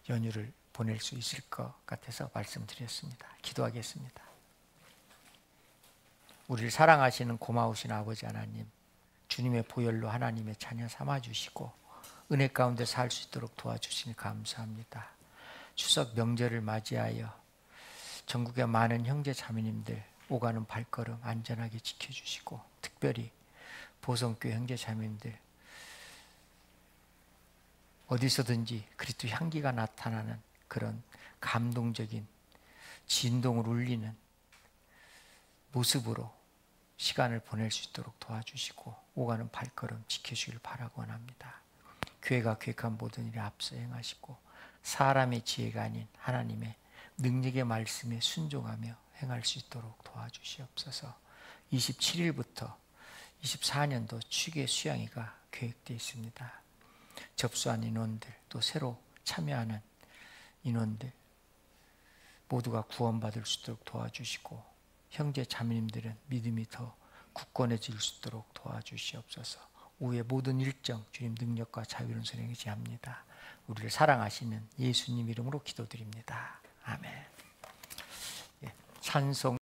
[SPEAKER 1] 연휴를 보낼 수 있을 것 같아서 말씀드렸습니다. 기도하겠습니다. 우리를 사랑하시는 고마우신 아버지 하나님, 주님의 보혈로 하나님의 자녀 삼아주시고 은혜 가운데 살 수 있도록 도와주시니 감사합니다. 추석 명절을 맞이하여 전국의 많은 형제 자매님들 오가는 발걸음 안전하게 지켜주시고 특별히 보성교회 형제 자매님들 어디서든지 그리스도 향기가 나타나는 그런 감동적인 진동을 울리는 모습으로 시간을 보낼 수 있도록 도와주시고 오가는 발걸음 지켜주길 바라고 원합니다. 교회가 계획한 모든 일에 앞서 행하시고 사람의 지혜가 아닌 하나님의 능력의 말씀에 순종하며 행할 수 있도록 도와주시옵소서. 27일부터 24년도 추계 수양회가 계획되어 있습니다. 접수한 인원들, 또 새로 참여하는 인원들 모두가 구원받을 수 있도록 도와주시고, 형제 자매님들은 믿음이 더 굳건해질 수 있도록 도와주시옵소서. 후의 모든 일정 주님 능력과 자유를 선행하시합니다. 우리를 사랑하시는 예수님 이름으로 기도드립니다. 아멘. 찬송